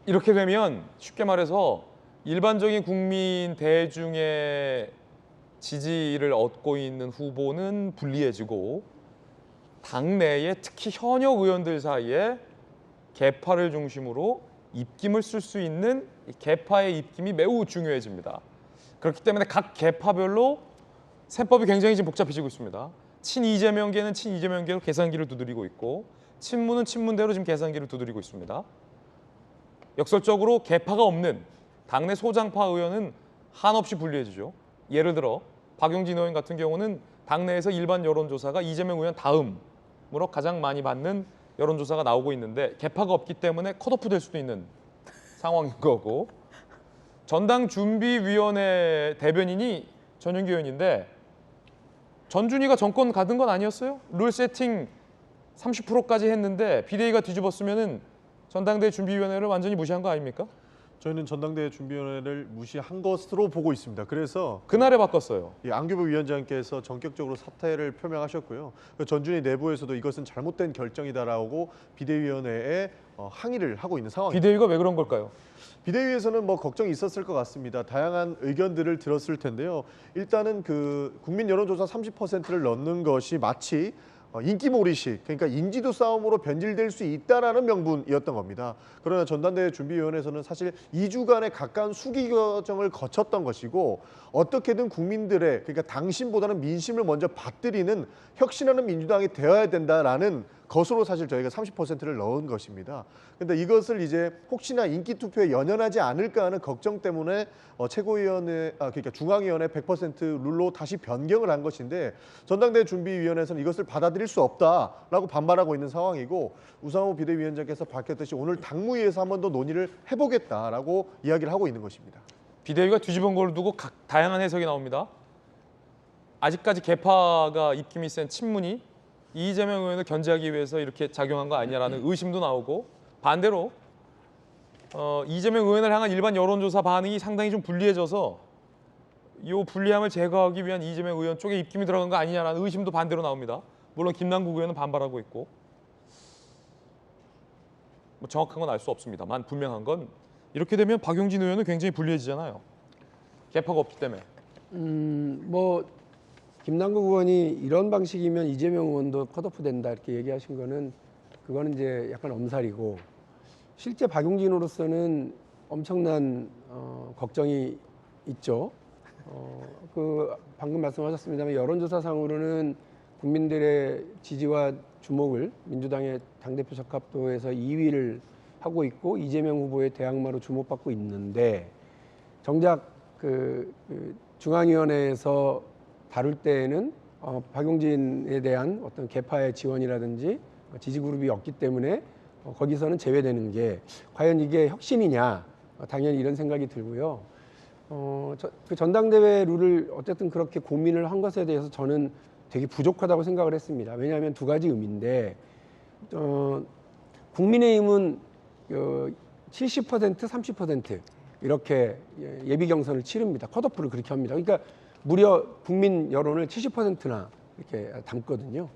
이렇게 되면 쉽게 말해서 일반적인 국민 대중의 지지를 얻고 있는 후보는 불리해지고 당내에 특히 현역 의원들 사이에 개파를 중심으로 입김을 쓸 수 있는 이 계파의 입김이 매우 중요해집니다. 그렇기 때문에 각 계파별로 셈법이 굉장히 지금 복잡해지고 있습니다. 친이재명계는 친이재명계로 계산기를 두드리고 있고 친문은 친문대로 지금 계산기를 두드리고 있습니다. 역설적으로 계파가 없는 당내 소장파 의원은 한없이 불리해지죠. 예를 들어 박용진 의원 같은 경우는 당내에서 일반 여론조사가 이재명 의원 다음으로 가장 많이 받는 여론조사가 나오고 있는데 계파가 없기 때문에 컷오프 될 수도 있는 상황인 거고, 전당준비위원회 대변인이 전용기 의원인데 전준희가 정권 가든 건 아니었어요? 룰 세팅 30%까지 했는데 비대위가 뒤집었으면은 전당대회 준비위원회를 완전히 무시한 거 아닙니까? 저희는 전당대회 준비위원회를 무시한 것으로 보고 있습니다. 그래서 그날에 바꿨어요. 안규복 위원장께서 전격적으로 사퇴를 표명하셨고요. 전준희 내부에서도 이것은 잘못된 결정이다라고 비대위원회에 항의를 하고 있는 상황입니다. 비대위가 왜 그런 걸까요? 비대위에서는 뭐 걱정이 있었을 것 같습니다. 다양한 의견들을 들었을 텐데요. 일단은 그 국민 여론조사 30%를 넣는 것이 마치 인기몰이식, 그러니까 인지도 싸움으로 변질될 수 있다라는 명분이었던 겁니다. 그러나 전당대회 준비위원회에서는 사실 2주간의 가까운 수기 과정을 거쳤던 것이고 어떻게든 국민들의, 그러니까 당신보다는 민심을 먼저 받들이는 혁신하는 민주당이 되어야 된다라는 것으로 사실 저희가 30%를 넣은 것입니다. 그런데 이것을 이제 혹시나 인기 투표에 연연하지 않을까 하는 걱정 때문에 최고위원회, 그러니까 중앙위원회 100% 룰로 다시 변경을 한 것인데 전당대회 준비위원회에서는 이것을 받아들일 수 없다라고 반발하고 있는 상황이고, 우상호 비대위원장께서 밝혔듯이 오늘 당무위에서 한 번 더 논의를 해보겠다라고 이야기를 하고 있는 것입니다. 비대위가 뒤집은 걸 두고 다양한 해석이 나옵니다. 아직까지 계파가 입김이 센 친문이 이재명 의원을 견제하기 위해서 이렇게 작용한 거 아니냐라는 의심도 나오고, 반대로 이재명 의원을 향한 일반 여론조사 반응이 상당히 좀 불리해져서 이 불리함을 제거하기 위한 이재명 의원 쪽에 입김이 들어간 거 아니냐라는 의심도 반대로 나옵니다. 물론 김남국 의원은 반발하고 있고, 뭐 정확한 건 알 수 없습니다만 분명한 건 이렇게 되면 박용진 의원은 굉장히 불리해지잖아요. 계파가 없기 때문에. 뭐 김남국 의원이 이런 방식이면 이재명 의원도 컷오프 된다 이렇게 얘기하신 거는 그거는 이제 약간 엄살이고, 실제 박용진으로서는 엄청난 걱정이 있죠. 그 방금 말씀하셨습니다만 여론조사상으로는 국민들의 지지와 주목을 민주당의 당대표 적합도에서 2위를 하고 있고 이재명 후보의 대항마로 주목받고 있는데, 정작 그 중앙위원회에서 다룰 때에는 박용진에 대한 어떤 계파의 지원이라든지 지지 그룹이 없기 때문에 거기서는 제외되는 게 과연 이게 혁신이냐, 당연히 이런 생각이 들고요. 그 전당대회 룰을 어쨌든 그렇게 고민을 한 것에 대해서 저는 되게 부족하다고 생각을 했습니다. 왜냐하면 두 가지 의미인데, 국민의힘은 70% 30% 이렇게 예비 경선을 치릅니다. 컷오프를 그렇게 합니다. 그러니까 무려 국민 여론을 70%나 이렇게 담거든요.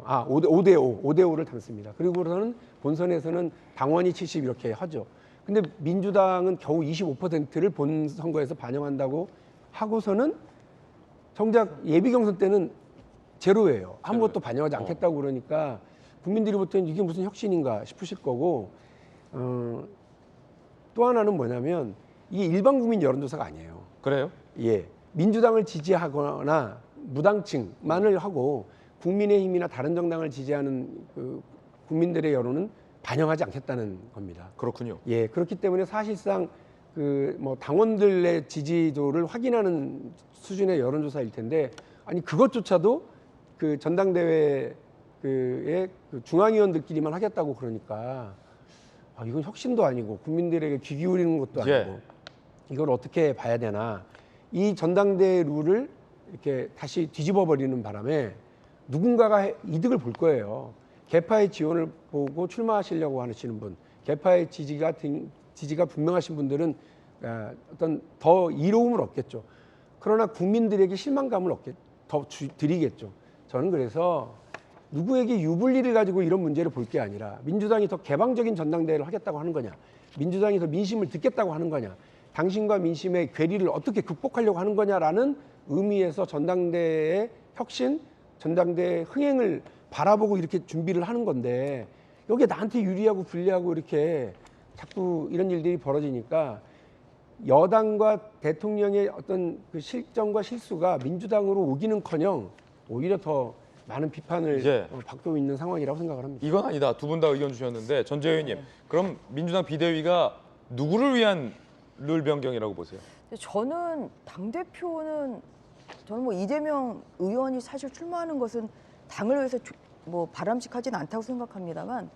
5대5를 담습니다. 그리고서는 본선에서는 당원이 70 이렇게 하죠. 근데 민주당은 겨우 25%를 본 선거에서 반영한다고 하고서는 정작 예비 경선 때는 제로예요. 아무것도 반영하지 않겠다고 그러니까 국민들이 볼 때는 이게 무슨 혁신인가 싶으실 거고, 또 하나는 뭐냐면 이게 일반 국민 여론조사가 아니에요. 그래요? 예. 민주당을 지지하거나 무당층만을 하고 국민의힘이나 다른 정당을 지지하는 그 국민들의 여론은 반영하지 않겠다는 겁니다. 그렇군요. 예, 그렇기 때문에 사실상 그 뭐 당원들의 지지도를 확인하는 수준의 여론조사일 텐데, 아니 그것조차도 그 전당대회의 그 중앙위원들끼리만 하겠다고 그러니까 이건 혁신도 아니고 국민들에게 귀 기울이는 것도 아니고 이걸 어떻게 봐야 되나. 이 전당대회 룰을 이렇게 다시 뒤집어 버리는 바람에 누군가가 이득을 볼 거예요. 계파의 지원을 보고 출마하시려고 하시는 분, 계파의 지지가 분명하신 분들은 어떤 더 이로움을 얻겠죠. 그러나 국민들에게 실망감을 더 드리겠죠. 저는 그래서 누구에게 유불리를 가지고 이런 문제를 볼 게 아니라 민주당이 더 개방적인 전당대회를 하겠다고 하는 거냐, 민주당이 더 민심을 듣겠다고 하는 거냐, 당신과 민심의 괴리를 어떻게 극복하려고 하는 거냐라는 의미에서 전당대회의 혁신, 전당대회 흥행을 바라보고 이렇게 준비를 하는 건데, 여기에 나한테 유리하고 불리하고 이렇게 자꾸 이런 일들이 벌어지니까 여당과 대통령의 어떤 그 실정과 실수가 민주당으로 오기는커녕 오히려 더 많은 비판을 받고 있는 상황이라고 생각을 합니다. 이건 아니다. 두 분 다 의견 주셨는데 전재 의원님, 그럼 민주당 비대위가 누구를 위한 룰 변경이라고 보세요? 저는 당대표는 저는 뭐 이재명 의원이 사실 출마하는 것은 당을 위해서 뭐 바람직하진 않다고 생각합니다만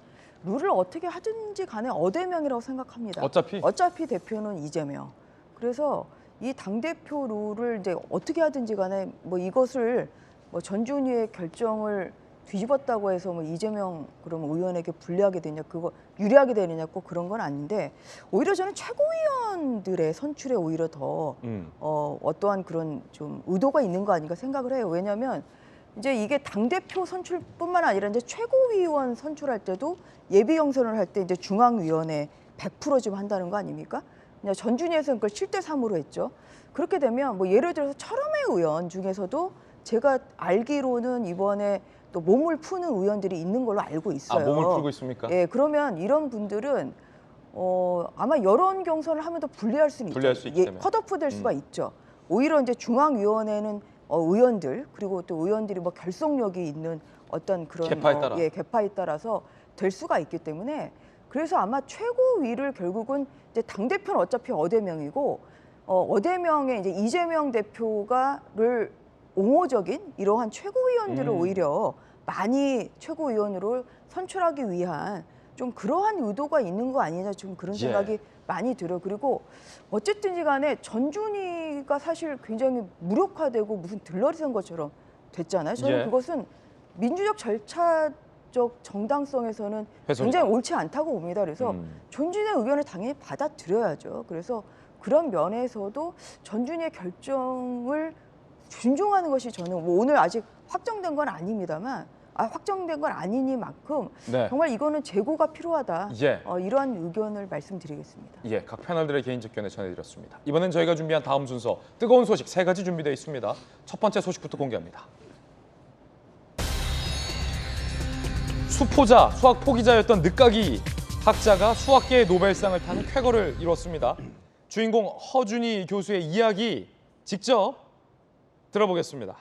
룰을 어떻게 하든지 간에 어대명이라고 생각합니다. 어차피 대표는 이재명. 그래서 이 당대표 룰을 이제 어떻게 하든지 간에 뭐 이것을 뭐 전준위의 결정을 뒤집었다고 해서 뭐 이재명 그러면 의원에게 불리하게 되냐, 그거 유리하게 되느냐 꼭 그런 건 아닌데 오히려 저는 최고위원들의 선출에 오히려 더 어떠한 그런 좀 의도가 있는 거 아닌가 생각을 해요. 왜냐하면 이제 이게 당대표 선출뿐만 아니라 이제 최고위원 선출할 때도 예비 경선을 할 때 이제 중앙위원회 100% 지금 한다는 거 아닙니까? 그냥 전준위에서는 그걸 7대3으로 했죠. 그렇게 되면 뭐 예를 들어서 철험의 의원 중에서도 제가 알기로는 이번에 또 몸을 푸는 의원들이 있는 걸로 알고 있어요. 아, 몸을 풀고 있습니까? 예, 그러면 이런 분들은 아마 여론 경선을 하면 더 불리할 수는 있죠. 컷오프 될 수가 있죠. 오히려 이제 중앙위원회는 의원들 그리고 또 의원들이 뭐 결속력이 있는 어떤 그런 계파에 따라서 될 수가 있기 때문에 그래서 아마 최고위를 결국은 이제 당 대표는 어차피 어대명이고 어대명의 이제 이재명 대표가를 옹호적인 이러한 최고위원들을 오히려 많이 최고위원으로 선출하기 위한 좀 그러한 의도가 있는 거 아니냐 좀 그런 생각이 많이 들어요. 그리고 어쨌든지 간에 전준위가 사실 굉장히 무력화되고 무슨 들러리 선거처럼 됐잖아요. 저는 그것은 민주적 절차적 정당성에서는 굉장히 옳지 않다고 봅니다. 그래서 전준위의 의견을 당연히 받아들여야죠. 그래서 그런 면에서도 전준위의 결정을 존중하는 것이 저는 뭐 오늘 아직 확정된 건 아닙니다만 확정된 건 아니니만큼 정말 이거는 재고가 필요하다. 이러한 의견을 말씀드리겠습니다. 예, 각 패널들의 개인적 견해 전해드렸습니다. 이번엔 저희가 준비한 다음 순서 뜨거운 소식 3가지 준비되어 있습니다. 첫 번째 소식부터 공개합니다. 수포자, 수학 포기자였던 늦가기 학자가 수학계의 노벨상을 타는 쾌거를 이뤘습니다. 주인공 허준희 교수의 이야기 직접 들어보겠습니다.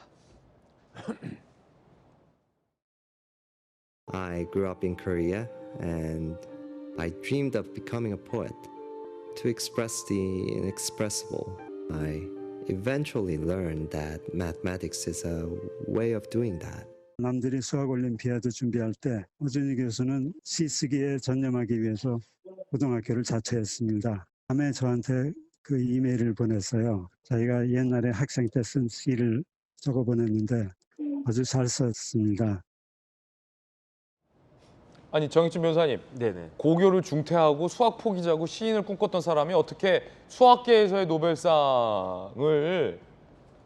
I grew up in Korea and I dreamed of becoming a poet to express the inexpressible. I eventually learned that mathematics is a way of doing that. 남들이 수학 올림피아드 준비할 때 허준희 교수는 시 쓰기에 전념하기 위해서 고등학교를 자퇴했습니다. 밤에 저한테 그 이메일을 보냈어요. 자기가 옛날에 학생 때 쓴 시를 적어 보냈는데 아주 잘 썼습니다. 아니 정익진 변호사님, 고교를 중퇴하고 수학 포기자고 시인을 꿈꿨던 사람이 어떻게 수학계에서의 노벨상을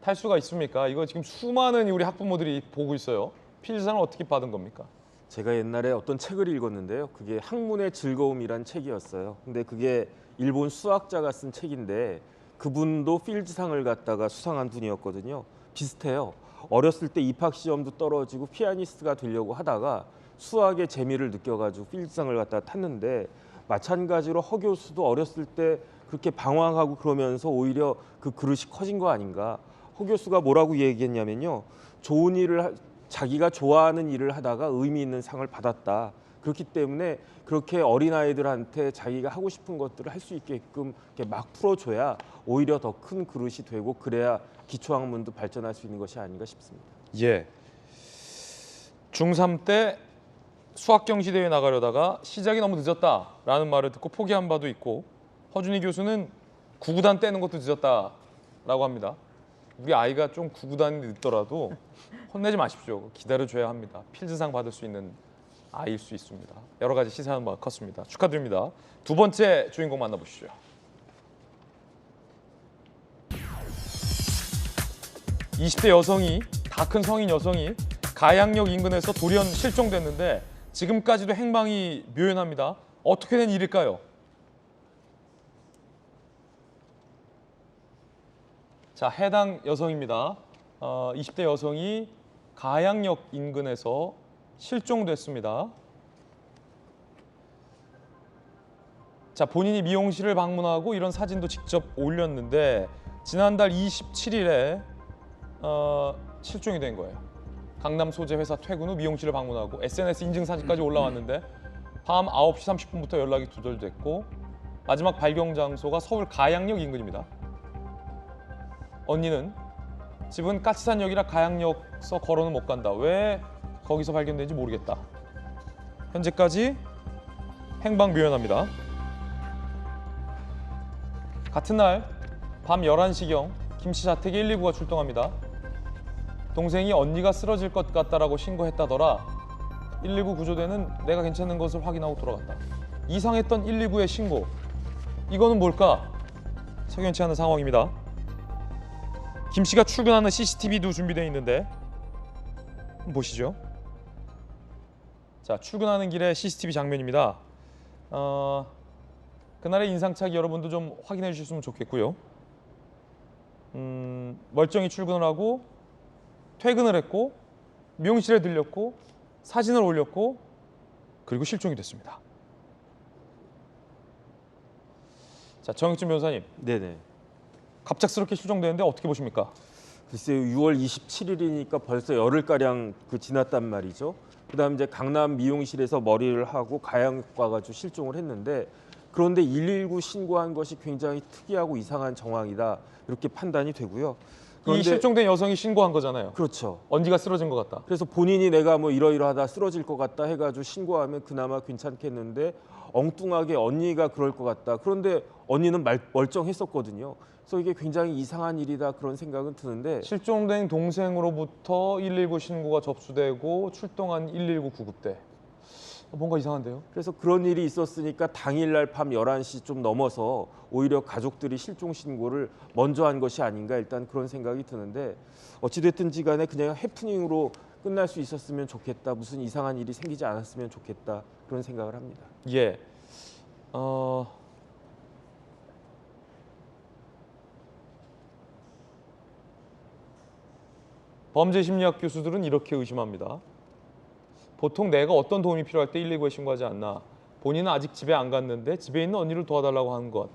탈 수가 있습니까? 이거 지금 수많은 우리 학부모들이 보고 있어요. 필즈상을 어떻게 받은 겁니까? 제가 옛날에 어떤 책을 읽었는데요. 그게 학문의 즐거움이란 책이었어요. 근데 그게 일본 수학자가 쓴 책인데 그분도 필즈상을 갖다가 수상한 분이었거든요. 비슷해요. 어렸을 때 입학 시험도 떨어지고 피아니스트가 되려고 하다가 수학의 재미를 느껴가지고 필즈상을 갖다가 탔는데 마찬가지로 허 교수도 어렸을 때 그렇게 방황하고 그러면서 오히려 그 그릇이 커진 거 아닌가. 허 교수가 뭐라고 얘기했냐면요. 좋은 일을 자기가 좋아하는 일을 하다가 의미 있는 상을 받았다. 그렇기 때문에 그렇게 어린아이들한테 자기가 하고 싶은 것들을 할 수 있게끔 이렇게 막 풀어줘야 오히려 더 큰 그릇이 되고 그래야 기초학문도 발전할 수 있는 것이 아닌가 싶습니다. 예. 중3 때 수학경시대회에 나가려다가 시작이 너무 늦었다라는 말을 듣고 포기한 바도 있고 허준희 교수는 구구단 떼는 것도 늦었다라고 합니다. 우리 아이가 좀 구구단이 늦더라도 혼내지 마십시오. 기다려줘야 합니다. 필즈상 받을 수 있는 아이일 수 있습니다. 여러 가지 시사하는 바가 컸습니다. 축하드립니다. 두 번째 주인공 만나보시죠. (20대) 여성이, 다 큰 성인 여성이 가양역 인근에서 돌연 실종됐는데 지금까지도 행방이 묘연합니다. 어떻게 된 일일까요? 자, 해당 여성입니다. 20대 여성이 가양역 인근에서 실종됐습니다. 자, 자, 본인이 미용실을 방문하고 이런 사진도 직접 올렸는데 지난달 27일에 실종이 된 거예요. 강남 소재 회사 퇴근 후 미용실을 방문하고 SNS 인증 사진까지 올라왔는데 밤 9시 30분부터 연락이 두절됐고 마지막 발견 장소가 서울 가양역 인근입니다. 언니는 집은 까치산역이라 가양역서 걸어는 못 간다. 왜 거기서 발견된지 모르겠다. 현재까지 행방묘연합니다. 같은 날 밤 11시경 김 씨 자택에 119가 출동합니다. 동생이 언니가 쓰러질 것 같다라고 신고했다더라. 119 구조대는 내가 괜찮은 것을 확인하고 돌아갔다. 이상했던 119의 신고. 이거는 뭘까? 석연치 않은 상황입니다. 김 씨가 출근하는 CCTV도 준비되어 있는데 한번 보시죠. 자, 출근하는 길의 CCTV 장면입니다. 그날의 인상착의 여러분도 좀 확인해 주셨으면 좋겠고요. 멀쩡히 출근을 하고 퇴근을 했고 미용실에 들렸고 사진을 올렸고 그리고 실종이 됐습니다. 자, 정혁진 변호사님. 네네. 갑작스럽게 실종되는데 어떻게 보십니까? 글쎄요, 6월 27일이니까 벌써 열흘가량 지났단 말이죠. 그다음 이제 강남 미용실에서 머리를 하고 가양역 가가지고 실종을 했는데 그런데 119 신고한 것이 굉장히 특이하고 이상한 정황이다 이렇게 판단이 되고요. 이 실종된 여성이 신고한 거잖아요. 그렇죠. 언니가 쓰러진 것 같다. 그래서 본인이 내가 뭐 이러이러하다 쓰러질 것 같다 해가지고 신고하면 그나마 괜찮겠는데 엉뚱하게 언니가 그럴 것 같다. 그런데 언니는 멀쩡했었거든요. 그래서 이게 굉장히 이상한 일이다 그런 생각은 드는데 실종된 동생으로부터 119 신고가 접수되고 출동한 119 구급대. 뭔가 이상한데요? 그래서 그런 일이 있었으니까 당일날 밤 11시 좀 넘어서 오히려 가족들이 실종 신고를 먼저 한 것이 아닌가 일단 그런 생각이 드는데 어찌됐든지 간에 그냥 해프닝으로 끝날 수 있었으면 좋겠다. 무슨 이상한 일이 생기지 않았으면 좋겠다. 그런 생각을 합니다. 예. 범죄심리학 교수들은 이렇게 의심합니다. 보통 내가 어떤 도움이 필요할 때 119에 신고하지 않나. 본인은 아직 집에 안 갔는데 집에 있는 언니를 도와달라고 하는 것.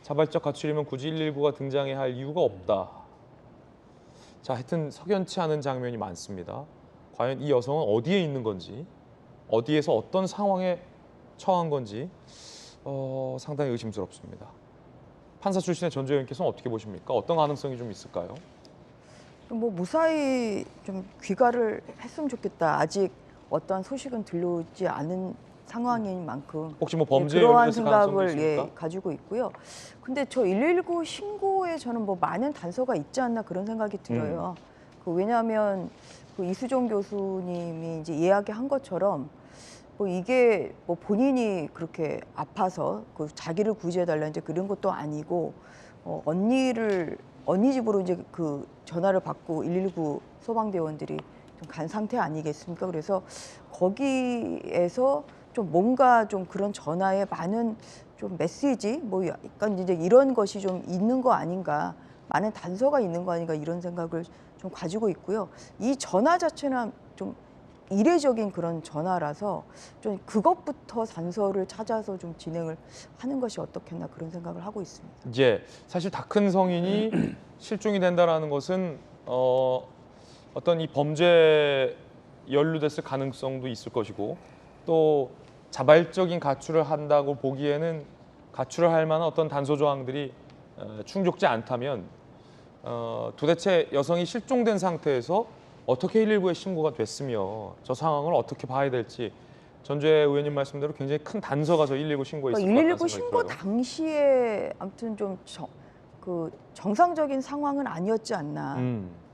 자발적 가출이면 굳이 119가 등장해야 할 이유가 없다. 자, 하여튼 석연치 않은 장면이 많습니다. 과연 이 여성은 어디에 있는 건지, 어디에서 어떤 상황에 처한 건지 상당히 의심스럽습니다. 판사 출신의 전조 의원께서는 어떻게 보십니까? 어떤 가능성이 좀 있을까요? 뭐 무사히 좀 귀가를 했으면 좋겠다. 아직 어떠한 소식은 들려오지 않은 상황인 만큼 혹시 뭐 범죄 그러한 생각을 가지고 있고요. 근데 저 119 신고에 저는 뭐 많은 단서가 있지 않나 그런 생각이 들어요. 왜냐하면 그 이수정 교수님이 이제 이야기한 것처럼 뭐 이게 뭐 본인이 그렇게 아파서 그 자기를 구제해달라 이제 그런 것도 아니고 언니 집으로 이제 그 전화를 받고 119 소방대원들이 좀 간 상태 아니겠습니까? 그래서 거기에서 좀 뭔가 좀 그런 전화에 많은 좀 메시지 뭐 약간 이제 이런 것이 좀 있는 거 아닌가, 많은 단서가 있는 거 아닌가 이런 생각을 좀 가지고 있고요. 이 전화 자체는 좀 이례적인 그런 전화라서 좀 그것부터 단서를 찾아서 좀 진행을 하는 것이 어떻겠나 그런 생각을 하고 있습니다. 예, 사실 다 큰 성인이 실종이 된다라는 것은 어떤 이 범죄에 연루됐을 가능성도 있을 것이고 또 자발적인 가출을 한다고 보기에는 가출을 할 만한 어떤 단서 조항들이 충족지 않다면 도대체 여성이 실종된 상태에서 어떻게 119에 신고가 됐으며 저 상황을 어떻게 봐야 될지 전주혜 의원님 말씀대로 굉장히 큰 단서가 저 119 신고에 있을 것 같다는 119 신고 들어요. 당시에 아무튼 좀 정상적인 상황은 아니었지 않나.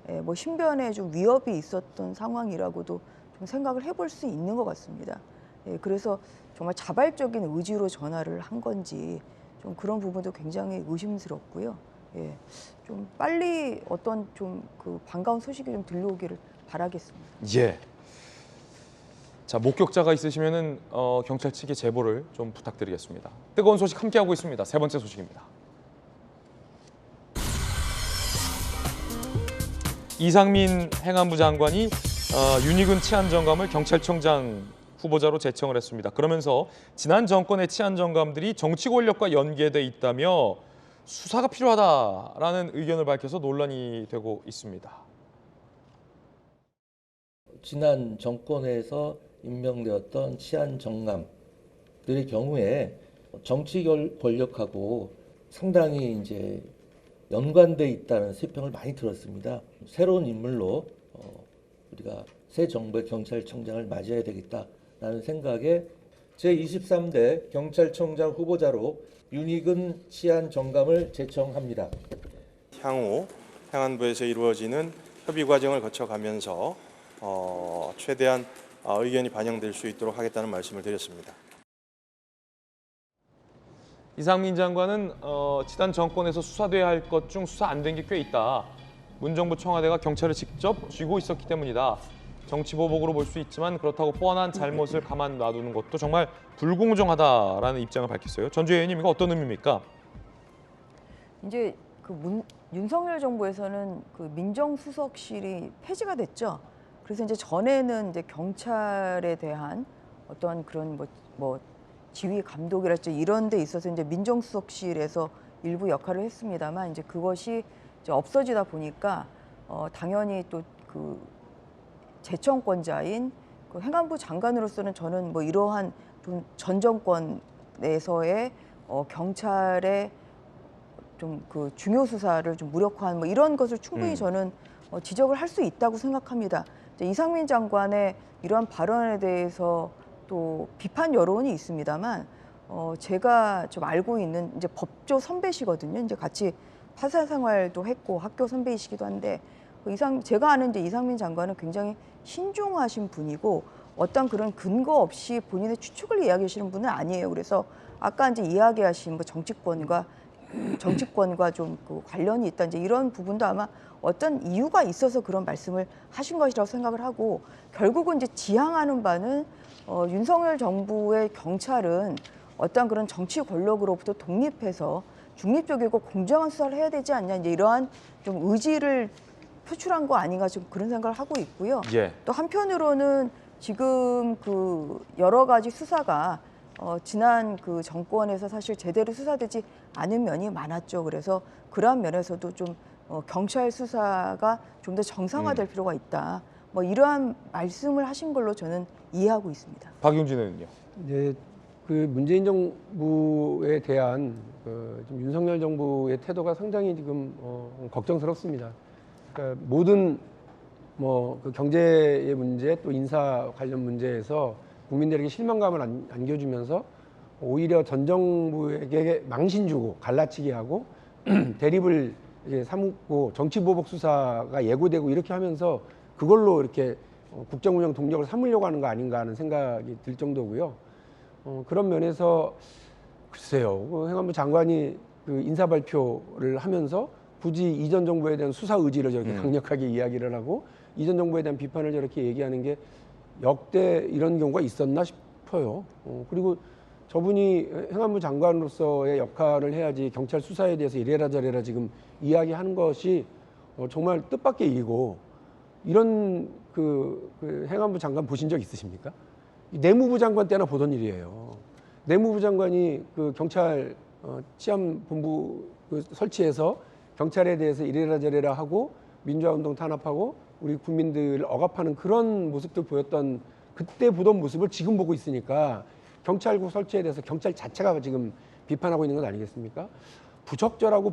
예, 뭐 신변에 좀 위협이 있었던 상황이라고도 좀 생각을 해볼 수 있는 것 같습니다. 예, 그래서 정말 자발적인 의지로 전화를 한 건지 좀 그런 부분도 굉장히 의심스럽고요. 예, 좀 빨리 어떤 좀 그 반가운 소식이 좀 들려오기를 바라겠습니다. 예. 자, 목격자가 있으시면은 경찰 측에 제보를 좀 부탁드리겠습니다. 뜨거운 소식 함께하고 있습니다. 세 번째 소식입니다. 이상민 행안부 장관이 윤희근 치안정감을 경찰청장 후보자로 제청을 했습니다. 그러면서 지난 정권의 치안 정감들이 정치 권력과 연계돼 있다며 수사가 필요하다라는 의견을 밝혀서 논란이 되고 있습니다. 지난 정권에서 임명되었던 치안 정감들의 경우에 정치 권력하고 상당히 이제 연관돼 있다는 세평을 많이 들었습니다. 새로운 인물로 우리가 새 정부의 경찰청장을 맞이해야 되겠다라는 생각에 제23대 경찰청장 후보자로 윤익은 치안정감을 제청합니다. 향후 행안부에서 이루어지는 협의 과정을 거쳐가면서 최대한 의견이 반영될 수 있도록 하겠다는 말씀을 드렸습니다. 이상민 장관은 지난 정권에서 수사돼야 할 것 중 수사 안 된 게 꽤 있다. 문정부 청와대가 경찰을 직접 쥐고 있었기 때문이다. 정치보복으로 볼 수 있지만 그렇다고 뻔한 잘못을 가만 놔두는 것도 정말 불공정하다라는 입장을 밝혔어요. 전주혜 의원님, 이거 어떤 의미입니까? 이제 윤석열 정부에서는 그 민정수석실이 폐지가 됐죠. 그래서 이제 전에는 이제 경찰에 대한 어떤 그런 뭐 지휘 감독이랄지 이런 데 있어서 이제 민정수석실에서 일부 역할을 했습니다만 이제 그것이 이제 없어지다 보니까 당연히 또 그 제청권자인 그 행안부 장관으로서는 저는 뭐 이러한 좀 전 정권에서의 경찰의 좀 그 중요 수사를 좀 무력화한 뭐 이런 것을 충분히 저는 지적을 할 수 있다고 생각합니다. 이제 이상민 장관의 이러한 발언에 대해서 또 비판 여론이 있습니다만 제가 좀 알고 있는 이제 법조 선배시거든요. 이제 같이 파사 생활도 했고 학교 선배이시기도 한데 제가 아는 이제 이상민 장관은 굉장히 신중하신 분이고 어떤 그런 근거 없이 본인의 추측을 이야기하시는 분은 아니에요. 그래서 아까 이제 이야기하신 뭐 정치권과 좀 그 관련이 있다 이제 이런 부분도 아마 어떤 이유가 있어서 그런 말씀을 하신 것이라고 생각을 하고 결국은 이제 지향하는 바는 윤석열 정부의 경찰은 어떤 그런 정치 권력으로부터 독립해서 중립적이고 공정한 수사를 해야 되지 않냐 이제 이러한 좀 의지를 표출한 거 아닌가 좀 그런 생각을 하고 있고요. 예. 또 한편으로는 지금 그 여러 가지 수사가 지난 그 정권에서 사실 제대로 수사되지 않은 면이 많았죠. 그래서 그러한 면에서도 좀 경찰 수사가 좀 더 정상화될 필요가 있다. 뭐 이러한 말씀을 하신 걸로 저는 이해하고 있습니다. 박용진 의원님요. 이제 그 문재인 정부에 대한 지금 윤석열 정부의 태도가 상당히 지금 걱정스럽습니다. 그러니까 모든 그 경제의 문제 또 인사 관련 문제에서 국민들에게 실망감을 안겨주면서 오히려 전 정부에게 망신 주고 갈라치기 하고 대립을 삼고 정치보복 수사가 예고되고 이렇게 하면서 그걸로 이렇게 국정운영 동력을 삼으려고 하는 거 아닌가 하는 생각이 들 정도고요. 그런 면에서 글쎄요, 행안부 장관이 그 인사 발표를 하면서 굳이 이전 정부에 대한 수사 의지를 저렇게 강력하게 이야기를 하고 이전 정부에 대한 비판을 저렇게 얘기하는 게 역대 이런 경우가 있었나 싶어요. 그리고 저분이 행안부 장관으로서의 역할을 해야지 경찰 수사에 대해서 이래라 저래라 지금 이야기하는 것이 정말 뜻밖의 일이고 이런 그 행안부 장관 보신 적 있으십니까? 내무부 장관 때나 보던 일이에요. 내무부 장관이 그 경찰 치안본부 설치해서 경찰에 대해서 이래라 저래라 하고 민주화운동 탄압하고 우리 국민들을 억압하는 그런 모습들 보였던 그때 보던 모습을 지금 보고 있으니까 경찰국 설치에 대해서 경찰 자체가 지금 비판하고 있는 건 아니겠습니까? 부적절하고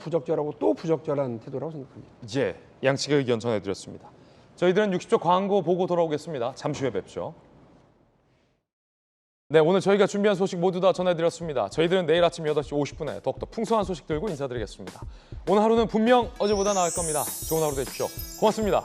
또 부적절한 태도라고 생각합니다. 예, 양측의 의견 전해드렸습니다. 저희들은 60초 광고 보고 돌아오겠습니다. 잠시 후에 뵙죠. 네, 오늘 저희가 준비한 소식 모두 다 전해드렸습니다. 저희들은 내일 아침 8시 50분에 더욱더 풍성한 소식 들고 인사드리겠습니다. 오늘 하루는 분명 어제보다 나을 겁니다. 좋은 하루 되십시오. 고맙습니다.